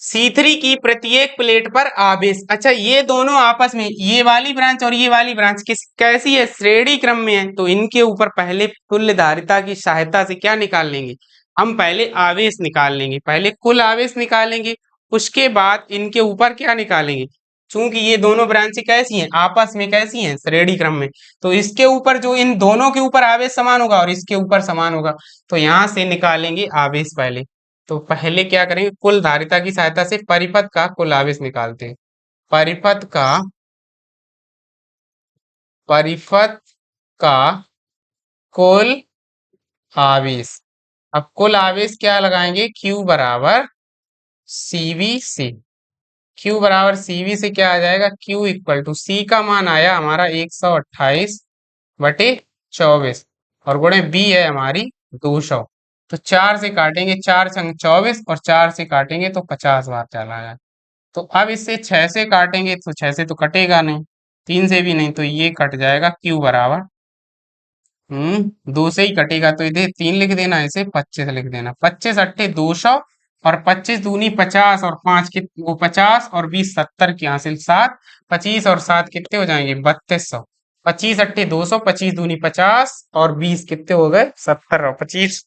[SPEAKER 1] C3 की प्रत्येक प्लेट पर आवेश। अच्छा, ये दोनों आपस में, ये वाली ब्रांच और ये वाली ब्रांच कैसी है, श्रेणी क्रम में है। तो इनके ऊपर पहले तुल्य धारिता की सहायता से क्या निकाल लेंगे, हम पहले आवेश निकाल लेंगे, पहले कुल आवेश निकालेंगे, उसके बाद इनके ऊपर क्या निकालेंगे। चूंकि ये दोनों ब्रांचें कैसी हैं, आपस में कैसी हैं, श्रेणी क्रम में। तो इसके ऊपर जो, इन दोनों के ऊपर आवेश समान होगा और इसके ऊपर समान होगा। तो यहां से निकालेंगे आवेश पहले। तो पहले क्या करेंगे, कुल धारिता की सहायता से परिपथ का कुल आवेश निकालते हैं। परिपथ का परिपथ का कुल आवेश। अब कुल आवेश क्या लगाएंगे, Q बराबर CV से। Q बराबर CV से क्या आ जाएगा, Q इक्वल टू, C का मान आया हमारा 128/24 और गुणे B है हमारी 200। तो 4 से काटेंगे, 4 × 24 और 4 से काटेंगे तो 50 बार चला है। तो अब इससे 6 से काटेंगे तो 6 से तो कटेगा नहीं, 3 से भी नहीं, तो ये कट जाएगा। Q बराबर 2 से ही कटेगा, तो इधर 3 लिख देना, इसे 25 लिख देना। 25 × 8 = 200 और 25 दूनी 50 और 5 वो 50 और 20 70 की हासिल 7, 25 और 7 कितने हो जाएंगे, 3200। 25 × 8 = 200, 25 दूनी 50 और 20 कितने हो गए, 70, और 25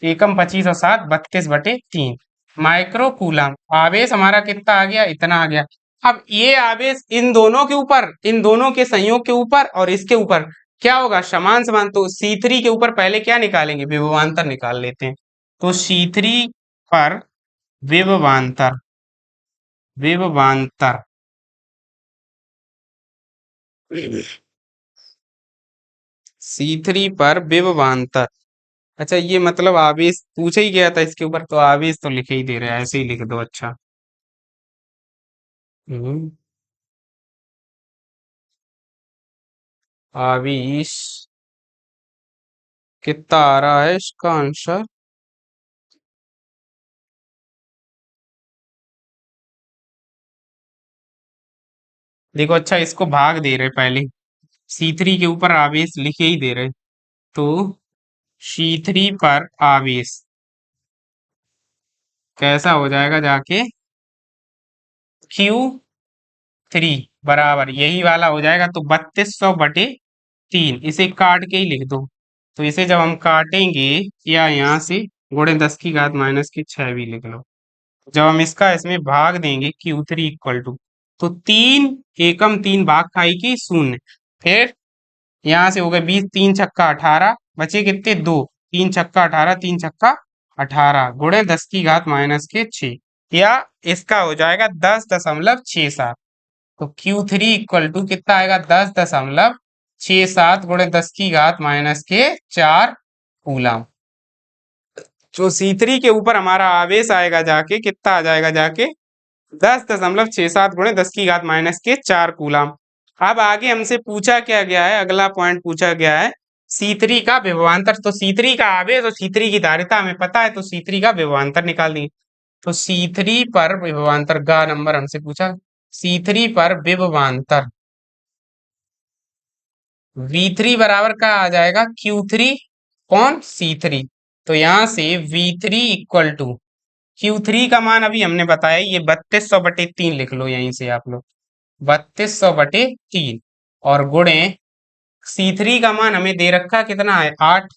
[SPEAKER 1] एकम 25 और 7 32/3 माइक्रो कूलम। आवेश हमारा कितना आ गया, इतना आ गया। अब ये आवेश इन दोनों के ऊपर, इन दोनों के संयोग के ऊपर और इसके ऊपर क्या होगा, समान समान। तो C3 के ऊपर पहले क्या निकालेंगे, विभवांतर निकाल लेते हैं। तो C3 पर विभवांतर, विभवांतर C3 पर विभवांतर। अच्छा, ये मतलब आवेश पूछा ही गया था इसके ऊपर, तो आवेश तो लिखे ही दे रहे हैं, ऐसे ही लिख दो। अच्छा, हम्म, आवेश कितना आ रहा है इसका आंसर, देखो। अच्छा, इसको भाग दे रहे पहले, C3 के ऊपर आवेश लिखे ही दे रहे। तो C3 पर आवेश कैसा हो जाएगा जाके, Q3 बराबर यही वाला हो जाएगा। तो 3200/3, इसे काट के ही लिख दो। तो इसे जब हम काटेंगे, या यहाँ से गुणे 10⁻⁻6 भी लिख लो। जब हम इसका इसमें भाग देंगे, Q3 इक्वल टू, तो 3 एकम 3 भाग खाई की 0। फिर यहाँ से हो गए 20, 3 × 6 = 18, बचे कितने, 2। 3 × 6 = 18, 3 × 6 = 18 गुणे 10⁻⁻6, या इसका हो जाएगा 10.67। तो Q3 इक्वल टू कितना आएगा, 10.67 गुणे 10⁻⁻4 कूलम। जो C3 के ऊपर हमारा आवेश आएगा जाके कितना आ जाएगा जाके, 10.67 गुणे 10⁻⁻4 कूलम। अब आगे हमसे पूछा क्या गया है, अगला पॉइंट पूछा गया है C3 का विभवांतर। तो C3 का आवेश और C3 की धारिता हमें पता है, तो C3 का विभवांतर निकाल देंगे। तो C3 पर विभवांतर का नंबर हमसे पूछा, C3 पर विभवांतर V3 बराबर का आ जाएगा Q3 कौन, C3। तो यहां से V3 इक्वल टू, Q3 का मान अभी हमने बताया, ये 3200/3 लिख लो यहीं से आप लोग, 3200/3, और गुणे C3 का मान हमें दे रखा कितना है, 8।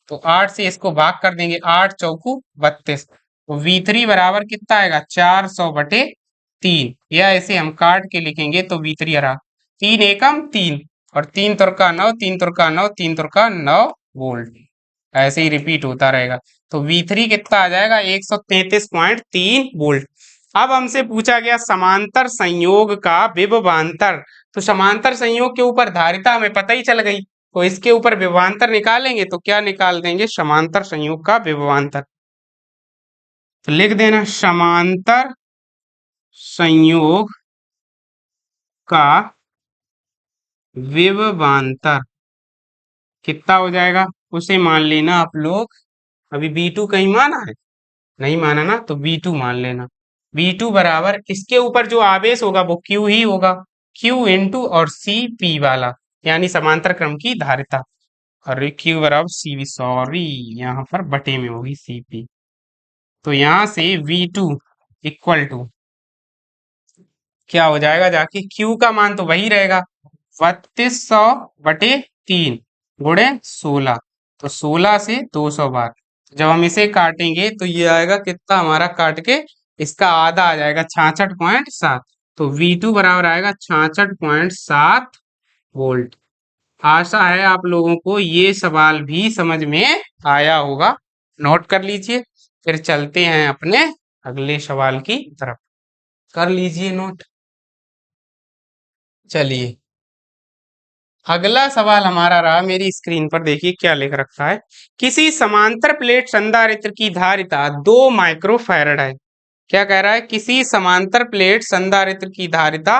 [SPEAKER 1] तो 8 से इसको भाग कर देंगे, 8 × 4 = 32। तो V3 बराबर कितना आएगा, 400/3, या इसे हम काट के लिखेंगे तो V3 आ रहा 3 एकम 3 और 3 × 3 = 9, 3 × 3 = 9, 3 × 9 वोल्ट। ऐसे ही रिपीट होता रहेगा। तो V3 कितना आ जाएगा, 133.3 वोल्ट। अब हमसे पूछा गया समांतर संयोग का विभवांतर। तो समांतर संयोग के ऊपर धारिता हमें पता ही चल गई, तो इसके ऊपर विभवांतर निकालेंगे तो क्या निकाल देंगे, समांतर संयोग का विभवांतर। तो लिख देना, समांतर संयोग का विभवांतर कितना हो जाएगा उसे मान लेना आप लोग। अभी V2 कहीं माना है, नहीं माना ना, तो V2 मान लेना। V2 बराबर इसके ऊपर जो आवेश होगा वो Q ही होगा, Q इंटू और CP वाला, यानी समांतर क्रम की धारिता। और Q बराबर CV, सॉरी यहाँ पर बटे में होगी CP। तो यहाँ से V2 इक्वल टू क्या हो जाएगा, जाके Q का मान तो वही रहेगा 3200 बटे 3 गुणे 16, तो 16 से 200 बार। जब हम इसे काटेंगे तो ये आएगा कितना, हमारा काट के इसका आधा आ जाएगा 66.7। तो V2 बराबर आएगा 66.7 वोल्ट। आशा है आप लोगों को ये सवाल भी समझ में आया होगा। नोट कर लीजिए, फिर चलते हैं अपने अगले सवाल की तरफ। कर लीजिए नोट। चलिए, अगला सवाल हमारा रहा, मेरी स्क्रीन पर देखिए क्या लिख रखा है। किसी समांतर प्लेट संधारित्र की धारिता 2 माइक्रोफैरड है। क्या कह रहा है, किसी समांतर प्लेट संधारित्र की धारिता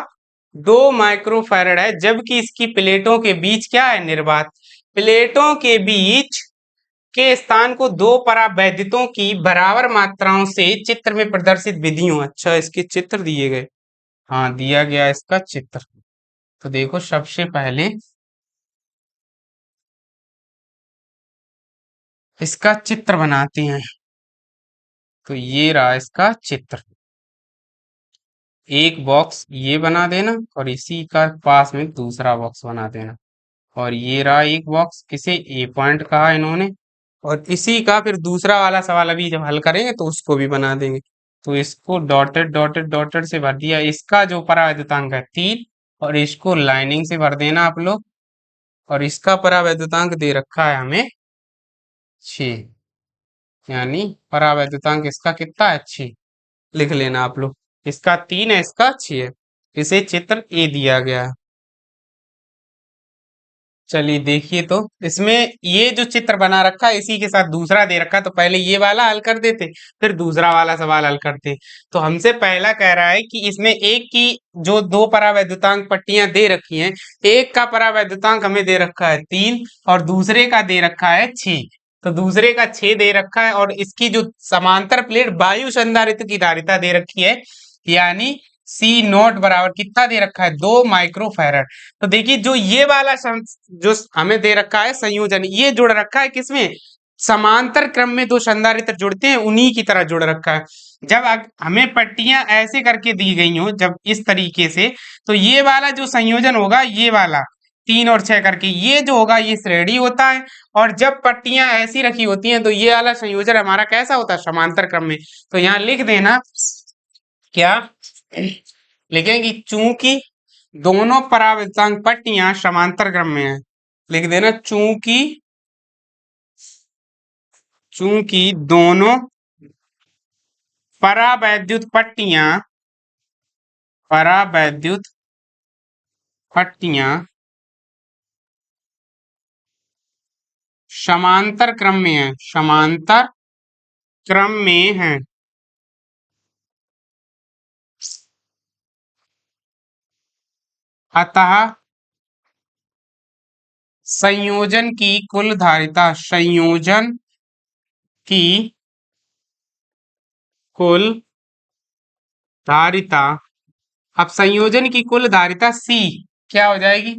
[SPEAKER 1] 2 माइक्रोफैरड है, जबकि इसकी प्लेटों के बीच क्या है, निर्वात। प्लेटों के बीच के स्थान को दो परावैद्युतों की बराबर मात्राओं से चित्र में प्रदर्शित विधियों। अच्छा, इसके चित्र दिए गए, हाँ दिया गया इसका चित्र। तो देखो सबसे पहले इसका चित्र बनाते हैं। तो ये रहा इसका चित्र। एक बॉक्स ये बना देना और इसी का पास में दूसरा बॉक्स बना देना। और ये रहा एक बॉक्स, इसे ए पॉइंट कहा इन्होंने। और इसी का फिर दूसरा वाला सवाल अभी जब हल करेंगे तो उसको भी बना देंगे। तो इसको डॉटेड डॉटेड डॉटेड से भर दिया। इसका जो परावैद्युतांक है 3, और इसको लाइनिंग से भर देना आप लोग। और इसका परावैद्युतांक दे रखा है हमें 6, यानी परावैद्युतांक इसका कितना है, 6। लिख लेना आप लोग, इसका 3 है, इसका 6 है। इसे चित्र ए दिया गया है। चलिए देखिए, तो इसमें ये जो चित्र बना रखा है इसी के साथ दूसरा दे रखा है, तो पहले ये वाला हल कर देते, फिर दूसरा वाला सवाल हल करते। तो हमसे पहला कह रहा है कि इसमें एक की जो दो परावैद्युतांक पट्टियां दे रखी हैं, एक का परावैद्युतांक हमें दे रखा है 3 और दूसरे का दे रखा है 6। तो दूसरे का 6 दे रखा है और इसकी जो समांतर प्लेट वायु संधारित्र की धारिता दे रखी है, यानी सी नोट बराबर कितना दे रखा है, 2 माइक्रोफैरड। तो देखिए जो ये वाला जो हमें दे रखा है संयोजन, ये जुड़ रखा है किसमें, समांतर क्रम में दो संधारित्र जुड़ते हैं उन्हीं की तरह जुड़ रखा है। जब हमें पट्टियां ऐसे करके दी गई हो, जब इस तरीके से, तो ये वाला जो संयोजन होगा, ये वाला 3 और 6 करके ये जो होगा ये श्रेणी होता है। और जब पट्टियां ऐसी रखी होती हैं तो ये वाला संयोजन हमारा कैसा होता है, समांतर क्रम में। तो यहाँ लिख देना, क्या लिखेंगे, चूंकि दोनों परावर्तांक पट्टियां समांतर क्रम में है। लिख देना, चूंकि चूंकि दोनों परावैद्युत पट्टियां समांतर क्रम में है, समांतर क्रम में है, अतः संयोजन की कुल धारिता, संयोजन की कुल धारिता, अब संयोजन की कुल धारिता C क्या हो जाएगी,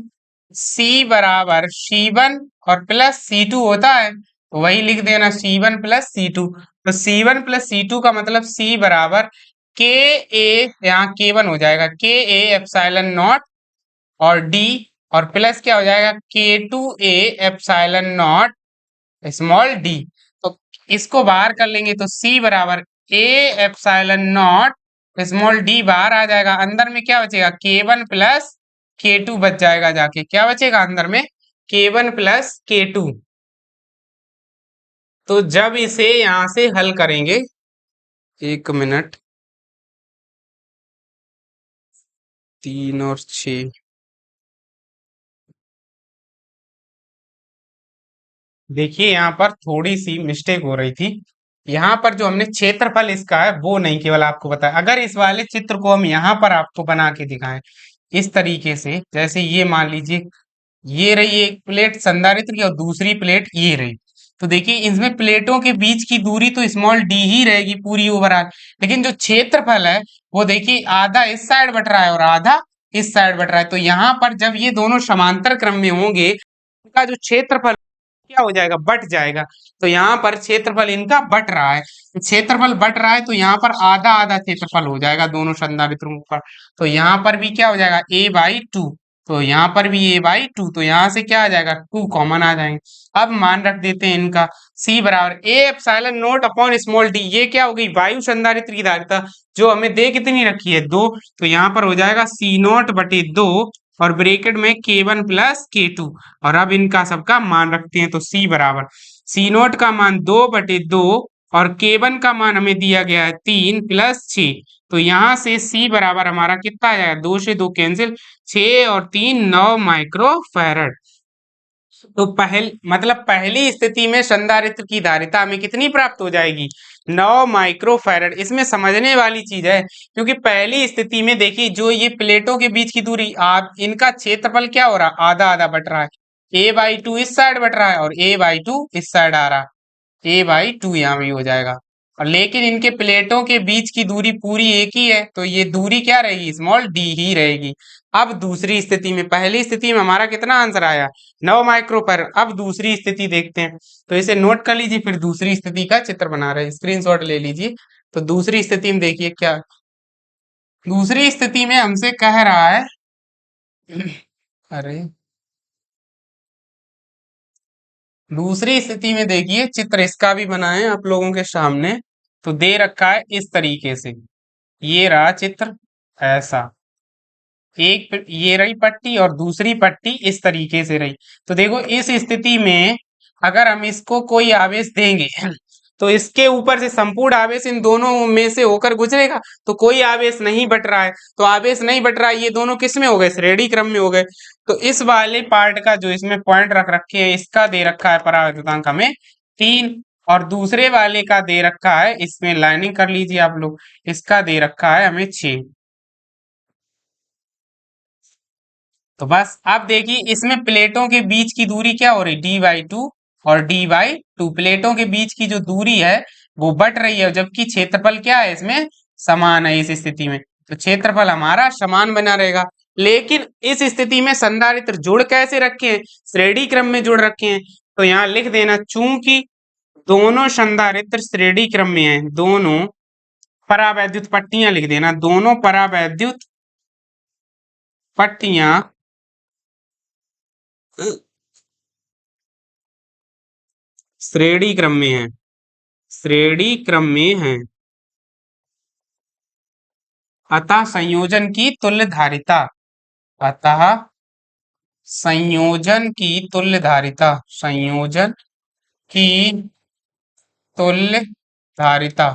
[SPEAKER 1] C बराबर C1 और प्लस C2 होता है, तो वही लिख देना C1 प्लस C2। तो C1 प्लस C2 का मतलब C बराबर के ए, यहाँ K1 हो जाएगा के ए एप्सिलॉन नॉट और D, और प्लस क्या हो जाएगा K2 A epsilon not small d। तो इसको बाहर कर लेंगे तो C बराबर A epsilon not small d बाहर आ जाएगा। अंदर में क्या बचेगा, K1 प्लस K2 बच जाएगा, जाके क्या बचेगा अंदर में, K1 प्लस K2। तो जब इसे यहां से हल करेंगे, 1 मिनट, 3 और 6, देखिए यहाँ पर थोड़ी सी मिस्टेक हो रही थी। यहाँ पर जो हमने क्षेत्रफल इसका है वो नहीं केवल आपको बताया। अगर इस वाले चित्र को हम यहाँ पर आपको बना के दिखाएं इस तरीके से, जैसे ये मान लीजिए ये रही एक प्लेट संधारित्र की और दूसरी प्लेट ये रही। तो देखिए इसमें प्लेटों के बीच की दूरी तो स्मॉल डी ही रहेगी पूरी ओवरऑल, लेकिन जो क्षेत्रफल है वो देखिए आधा इस साइड बट रहा है और आधा इस साइड बट रहा है। तो यहाँ पर जब ये दोनों समांतर क्रम में होंगे, इनका जो क्षेत्रफल क्या हो जाएगा, बट जाएगा। तो यहाँ पर क्षेत्रफल इनका बट रहा है, क्षेत्रफल बट रहा है तो यहाँ पर आधा आधा क्षेत्रफल हो जाएगा दोनों संधारित्रों पर। तो यहाँ पर भी क्या हो जाएगा, a/2। तो यहाँ पर भी a/2, तो यहाँ से क्या आ जाएगा, 2 कॉमन आ जाएंगे। अब मान रख देते हैं इनका, c बराबर a epsilon not upon small d। ये क्या हो गई, वायु संधारित्र की धारिता, जो हमें दे कितनी रखी है, 2। तो यहाँ पर हो जाएगा c0/2 और ब्रेकेट में k1 प्लस k2। और अब इनका सबका मान रखते हैं, तो c बराबर c0 का मान 2/2 और k1 का मान हमें दिया गया है 3 प्लस 6। तो यहाँ से c बराबर हमारा कितना आ जाएगा, 2 से 2 कैंसिल, 6 और 3 9 माइक्रो फैरड। तो मतलब पहली स्थिति में संधारित्र की धारिता हमें कितनी प्राप्त हो जाएगी, 9 माइक्रो फैरड। इसमें समझने वाली चीज है, क्योंकि पहली स्थिति में देखिए जो ये प्लेटों के बीच की दूरी, आप इनका क्षेत्रफल क्या हो रहा है, आधा आधा बट रहा है। a/2 इस साइड बट रहा है और a/2 इस साइड आ रहा है, a/2 यहाँ भी हो जाएगा। और लेकिन इनके प्लेटों के बीच की दूरी पूरी एक ही है, तो ये दूरी क्या रहेगी, स्मॉल डी ही रहेगी। अब दूसरी स्थिति में, पहली स्थिति में हमारा कितना आंसर आया, 9 माइक्रो पर। अब दूसरी स्थिति देखते हैं, तो इसे नोट कर लीजिए, फिर दूसरी स्थिति का चित्र बना रहे हैं, स्क्रीनशॉट ले लीजिए। तो दूसरी स्थिति में देखिए क्या, दूसरी स्थिति में हमसे कह रहा है अरे, दूसरी स्थिति में देखिए चित्र इसका भी बनाए आप लोगों के सामने। तो दे रखा है इस तरीके से, ये रहा चित्र ऐसा, एक ये रही पट्टी और दूसरी पट्टी इस तरीके से रही। तो देखो इस स्थिति में अगर हम इसको कोई आवेश देंगे तो इसके ऊपर से संपूर्ण आवेश इन दोनों में से होकर गुजरेगा, तो कोई आवेश नहीं बट रहा है। तो आवेश नहीं बट रहा है, ये दोनों किस में हो गए, श्रेणी क्रम में हो गए। तो इस वाले पार्ट का जो इसमें पॉइंट रख रखे हैं, इसका दे रखा है परावर्तनांक हमें 3, और दूसरे वाले का दे रखा है, इसमें लाइनिंग कर लीजिए आप लोग, इसका दे रखा है हमें 6। तो बस अब देखिए इसमें प्लेटों के बीच की दूरी क्या हो रही, d/2 और d/2। प्लेटों के बीच की जो दूरी है वो बट रही है, जबकि क्षेत्रफल क्या है इसमें, समान है। इस स्थिति में तो क्षेत्रफल हमारा समान बना रहेगा। लेकिन इस स्थिति में संधारित्र जुड़ कैसे रखे हैं, श्रेणी क्रम में जुड़ रखे हैं। तो यहाँ लिख देना, चूंकि दोनों संधारित्र श्रेणी क्रम में है, दोनों परावैद्युत पट्टियां लिख देना, दोनों परावैद्युत पट्टियां श्रेणी क्रम में है, श्रेणी क्रम में है। अतः संयोजन की तुल्य धारिता, अतः संयोजन की तुल्य धारिता, संयोजन की तुल्य धारिता।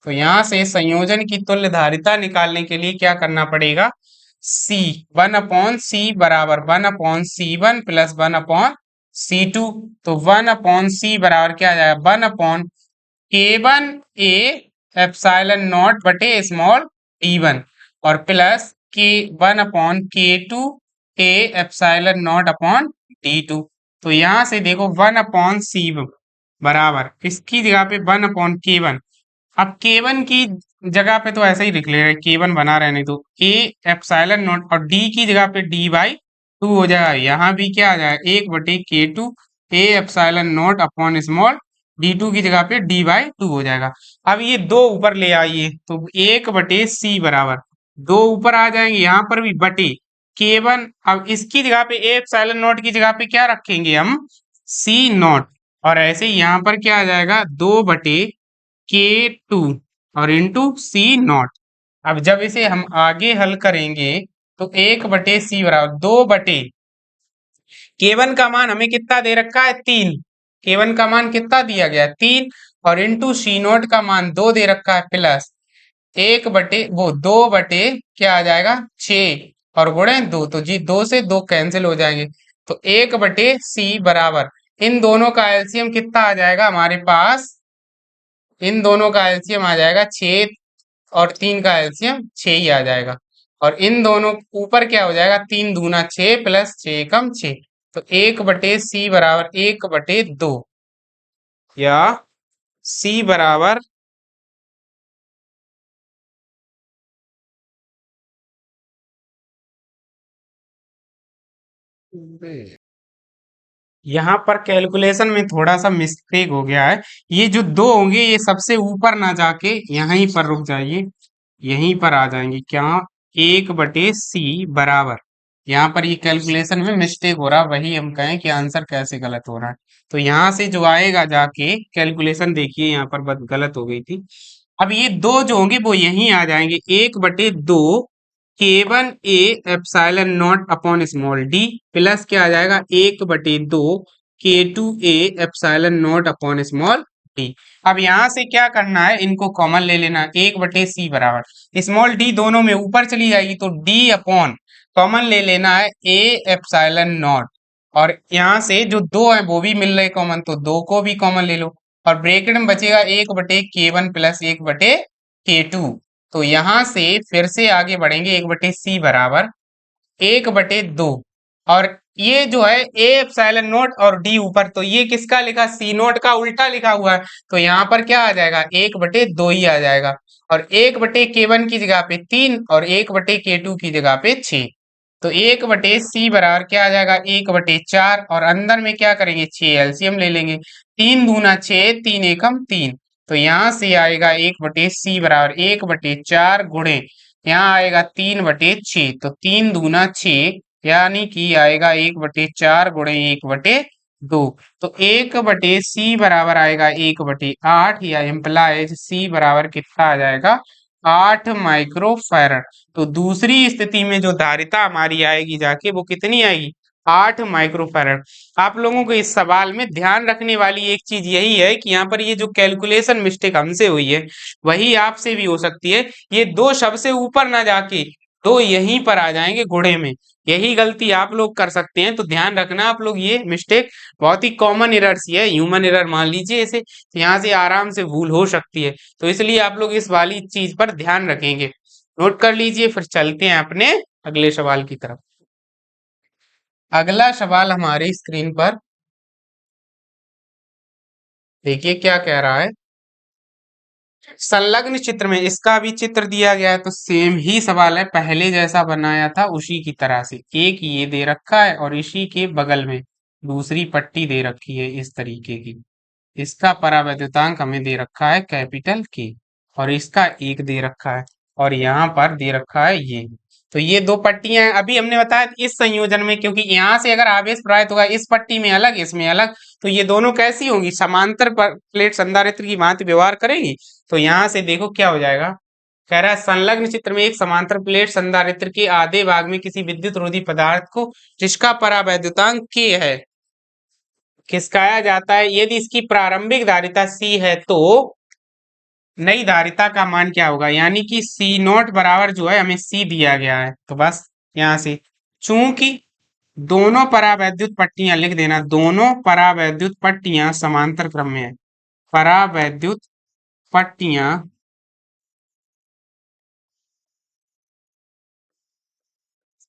[SPEAKER 1] तो यहां से संयोजन की तुल्य धारिता निकालने के लिए क्या करना पड़ेगा, C 1/C बराबर 1/C1 प्लस 1/C2। तो 1/C बराबर क्या आ जाएगा, 1/K1 A एप्सिलॉन नॉट बटे स्मॉल d1 और प्लस के 1/K2 A epsilon not upon d2। तो यहां से देखो 1/C बराबर इसकी जगह पे 1/K1। अब K1 की जगह पे तो ऐसे ही लिख ले रहे, K1 बना रहने दो, A एप्सिलॉन नॉट और D की जगह पे d/2 हो जाएगा। यहाँ भी क्या आ जाएगा, 1/K2 A epsilon not upon small d2 की जगह पे d/2 हो जाएगा। अब ये दो ऊपर ले आइए, तो 1/C बराबर 2 ऊपर आ जाएंगे, यहाँ पर भी बटे K1। अब इसकी जगह पे A एप्सिलॉन नॉट की जगह पे क्या रखेंगे हम, C0। और ऐसे ही यहाँ पर क्या आ जाएगा, 2/K2 और इंटू C0। अब जब इसे हम आगे हल करेंगे तो 1/C बराबर 2 K1 का मान हमें कितना दे रखा है, 3। K1 का मान कितना दिया गया है, 3, और इंटू C0 का मान 2 दे रखा है, प्लस 2 बटे क्या आ जाएगा, 6 और गुणे 2। तो जी 2 से 2 कैंसिल हो जाएंगे। तो 1/C बराबर इन दोनों का एलसीएम कितना आ जाएगा हमारे पास, इन दोनों का एलसीएम आ जाएगा 6 और 3 का एलसीएम 6 ही आ जाएगा। और इन दोनों ऊपर क्या हो जाएगा, 3 दूना 6 प्लस 6 एकम 6। तो 1/c बराबर 1/2, या c बराबर यहाँ पर कैलकुलेशन में थोड़ा सा मिस्टेक हो गया है। ये जो दो होंगे ये सबसे ऊपर ना जाके यहीं पर रुक जाइए, यहीं पर आ जाएंगे क्या, 1/c बराबर, यहाँ पर ये कैलकुलेशन में मिस्टेक हो रहा है, वही हम कहें कि आंसर कैसे गलत हो रहा है। तो यहाँ से जो आएगा जाके कैलकुलेशन देखिए यहाँ पर बस गलत हो गई थी। अब ये दो जो होंगे वो यहीं आ जाएंगे, 1/2 K1A epsilon not upon small D, plus क्या आ जाएगा 1/2 K2A epsilon not upon small D. अब यहाँ से क्या करना है, इनको कॉमन ले लेना, 1/c बराबर स्मॉल डी दोनों में ऊपर चली जाएगी तो d अपॉन कॉमन ले लेना है a एप्सिलॉन नॉट, और यहाँ से जो दो है वो भी मिल रहे कॉमन तो दो को भी कॉमन ले लो, और ब्रैकेट में बचेगा 1/K1 प्लस 1/K2। तो यहाँ से फिर से आगे बढ़ेंगे, 1/c बराबर 1/2, और ये जो है ए एप्सिलॉन नोट और डी ऊपर, तो ये किसका लिखा, सी नोट का उल्टा लिखा हुआ है, तो यहाँ पर क्या आ जाएगा 1/2 ही आ जाएगा, और 1/K1 की जगह पे 3 और 1/K2 की जगह पे 6। तो 1/c बराबर क्या आ जाएगा 1/4, और अंदर में क्या करेंगे 6 एलसीएम ले लेंगे, 3 दूना 6 3 एकम 3। तो यहाँ से आएगा 1/c बराबर 1/4 गुणे, यहाँ आएगा 3/6, तो 3 दूना 6 यानी कि आएगा 1/4 गुणे 1/2। तो 1/c बराबर आएगा 1/8, या इम्प्लाइज c बराबर कितना आ जाएगा 8 माइक्रोफैरड। तो दूसरी स्थिति में जो धारिता हमारी आएगी जाके वो कितनी आएगी 8 माइक्रोफैरड। आप लोगों को इस सवाल में ध्यान रखने वाली एक चीज यही है कि यहाँ पर ये जो कैलकुलेशन मिस्टेक हमसे हुई है वही आपसे भी हो सकती है, ये दो शब्द से ऊपर ना जाके दो यहीं पर आ जाएंगे गुणे में, यही गलती आप लोग कर सकते हैं। तो ध्यान रखना आप लोग, ये मिस्टेक बहुत ही कॉमन एरर सी है, ह्यूमन एरर मान लीजिए इसे, तो यहाँ से आराम से भूल हो सकती है, तो इसलिए आप लोग इस वाली चीज पर ध्यान रखेंगे, नोट कर लीजिए। फिर चलते हैं अपने अगले सवाल की तरफ। अगला सवाल हमारी स्क्रीन पर देखिए क्या कह रहा है, संलग्न चित्र में इसका भी चित्र दिया गया है, तो सेम ही सवाल है, पहले जैसा बनाया था उसी की तरह से, एक ये दे रखा है और इसी के बगल में दूसरी पट्टी दे रखी है इस तरीके की, इसका परावैद्युतांक हमें दे रखा है कैपिटल के, और इसका एक दे रखा है, और यहाँ पर दे रखा है ये। तो ये दो पट्टियां हैं, अभी हमने बताया इस संयोजन में, क्योंकि यहाँ से अगर आवेश प्रवाहित होगा इस पट्टी में अलग इसमें अलग, तो ये दोनों कैसी होंगी, समांतर प्लेट संधारित्र की भांति व्यवहार करेंगी। तो यहाँ से देखो क्या हो जाएगा, कह रहा है संलग्न चित्र में एक समांतर प्लेट संधारित्र के आधे भाग में किसी विद्युत रोधी पदार्थ को जिसका परावैद्युतांक K है खिसकाया जाता है, यदि इसकी प्रारंभिक धारिता C है तो नई धारिता का मान क्या होगा, यानी कि C नॉट बराबर जो है हमें C दिया गया है, तो बस यहाँ से चूंकि दोनों परावैद्युत पट्टियां लिख देना, दोनों परावैद्युत पट्टियां समांतर क्रम में है, परावैद्युत पट्टियां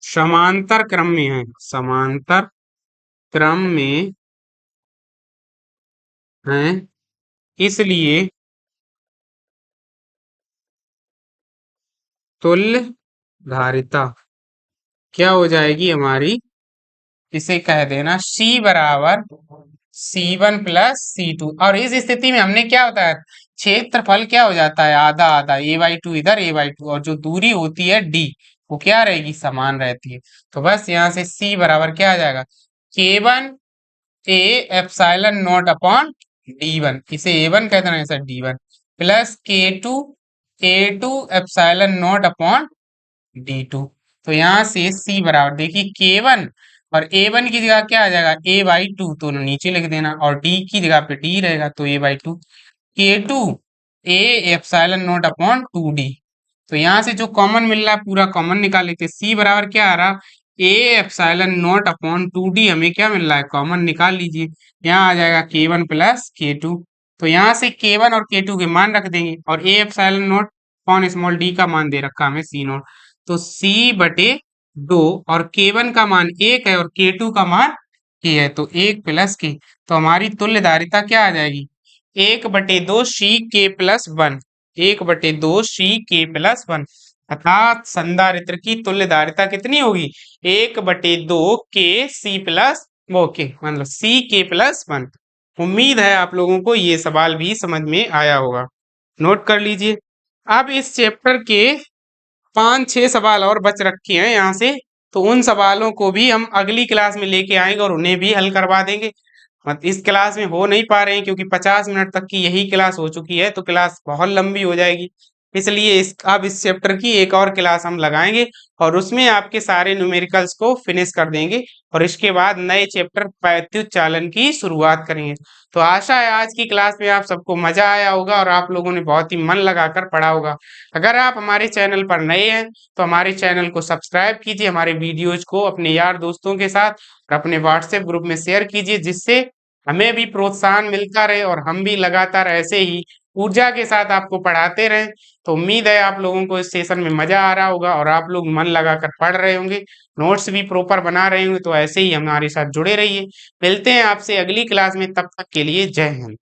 [SPEAKER 1] समांतर क्रम में है, समांतर क्रम में है, इसलिए तुल्य धारिता क्या हो जाएगी हमारी, इसे कह देना C बराबर C1 प्लस C2, और इस स्थिति में हमने क्या होता है क्षेत्रफल क्या हो जाता है आधा आधा, a/2 इधर a/2, और जो दूरी होती है d वो क्या रहेगी समान रहती है। तो बस यहाँ से C बराबर क्या आ जाएगा K1A epsilon not upon D1, इसे A1 कह देना, ऐसा D1 plus K2 epsilon not upon D2। तो यहाँ से C बराबर देखिए K1 और A1 की जगह क्या आ जाएगा a/2, तो नीचे लिख देना, और D की जगह पे D रहेगा तो a/2, K2A epsilon not upon 2D। तो यहाँ से जो कॉमन मिल रहा है पूरा कॉमन निकाल लेते हैं, C बराबर क्या आ रहा A epsilon not upon 2D, हमें क्या मिल रहा है कॉमन निकाल लीजिए, यहाँ आ जाएगा K1 प्लस K2। तो यहाँ से K1 और K2 के मान रख देंगे, और A epsilon not upon small d का मान दे रखा हमें C नॉट, तो सी बटे 2 और K1 का मान 1 है और K2 का मान K है, तो 1 प्लस K। तो हमारी तुल्य धारिता क्या आ जाएगी? 1/2 सी के प्लस 1, 1/2 सी के प्लस 1, अर्थात संधारित्र की तुल्य धारिता कितनी होगी? 1/2 के सी प्लस वो के मतलब सी के प्लस 1। उम्मीद है आप लोगों को ये सवाल भी समझ में आया होगा, नोट कर लीजिए। अब इस चैप्टर के 5-6 सवाल और बच रखे हैं यहाँ से, तो उन सवालों को भी हम अगली क्लास में लेके आएंगे और उन्हें भी हल करवा देंगे। मत इस क्लास में हो नहीं पा रहे हैं क्योंकि 50 मिनट तक की यही क्लास हो चुकी है, तो क्लास बहुत लंबी हो जाएगी। इसलिए अब इस चैप्टर की एक और क्लास हम लगाएंगे और उसमें आपके सारे न्यूमेरिकल्स को फिनिश कर देंगे और इसके बाद नए चैप्टर वैद्युत चालन की शुरुआत करेंगे। तो आशा है आज की क्लास में आप सबको मजा आया होगा और आप लोगों ने बहुत ही मन लगाकर पढ़ा होगा। अगर आप हमारे चैनल पर नए हैं तो हमारे चैनल को सब्सक्राइब कीजिए, हमारे वीडियोज को अपने यार दोस्तों के साथ और अपने व्हाट्सएप ग्रुप में शेयर कीजिए, जिससे हमें भी प्रोत्साहन मिलता रहे और हम भी लगातार ऐसे ही ऊर्जा के साथ आपको पढ़ाते रहें। तो उम्मीद है आप लोगों को इस सेशन में मजा आ रहा होगा और आप लोग मन लगाकर पढ़ रहे होंगे, नोट्स भी प्रॉपर बना रहे होंगे। तो ऐसे ही हमारे साथ जुड़े रहिए। मिलते हैं आपसे अगली क्लास में, तब तक के लिए जय हिंद।